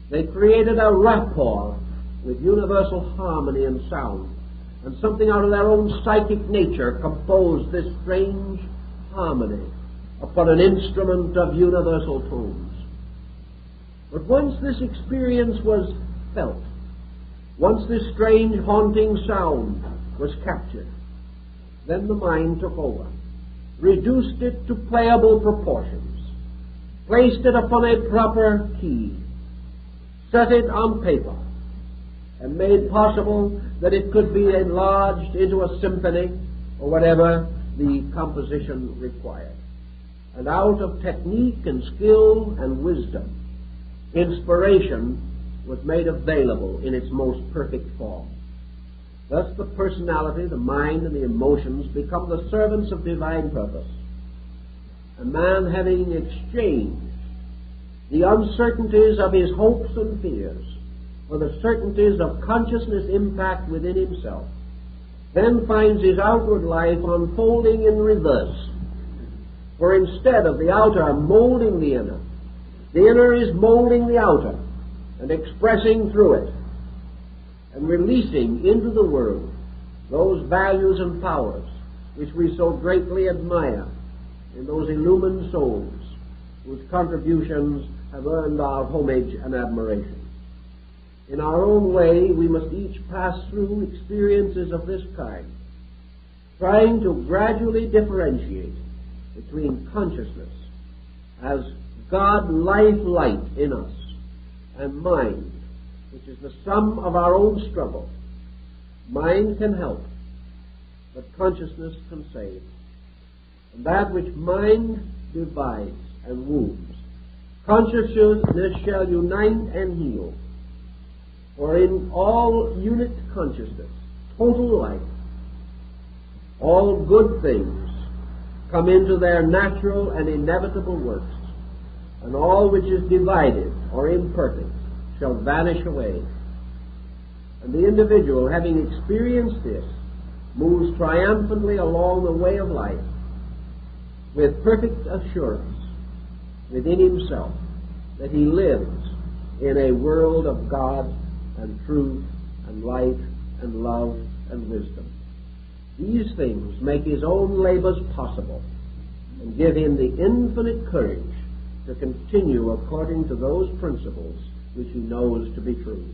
They created a rapport with universal harmony and sound, and something out of their own psychic nature composed this strange harmony upon an instrument of universal tones. But once this experience was felt, once this strange haunting sound was captured, then the mind took over, reduced it to playable proportions, placed it upon a proper key, set it on paper, and made possible that it could be enlarged into a symphony or whatever the composition required. And out of technique and skill and wisdom, inspiration was made available in its most perfect form. Thus the personality, the mind, and the emotions become the servants of divine purpose. A man having exchanged the uncertainties of his hopes and fears for the certainties of consciousness impact within himself, then finds his outward life unfolding in reverse. For instead of the outer molding the inner is molding the outer and expressing through it and releasing into the world those values and powers which we so greatly admire in those illumined souls whose contributions have earned our homage and admiration. In our own way, we must each pass through experiences of this kind, trying to gradually differentiate between consciousness as God life light in us and mind, which is the sum of our own struggle. Mind can help, but consciousness can save. And that which mind divides and wounds, consciousness shall unite and heal. For in all unit consciousness, total life, all good things come into their natural and inevitable works, and all which is divided or imperfect shall vanish away. And the individual, having experienced this, moves triumphantly along the way of life with perfect assurance within himself that he lives in a world of God and truth and light and love and wisdom. These things make his own labors possible and give him the infinite courage to continue according to those principles which he knows to be true.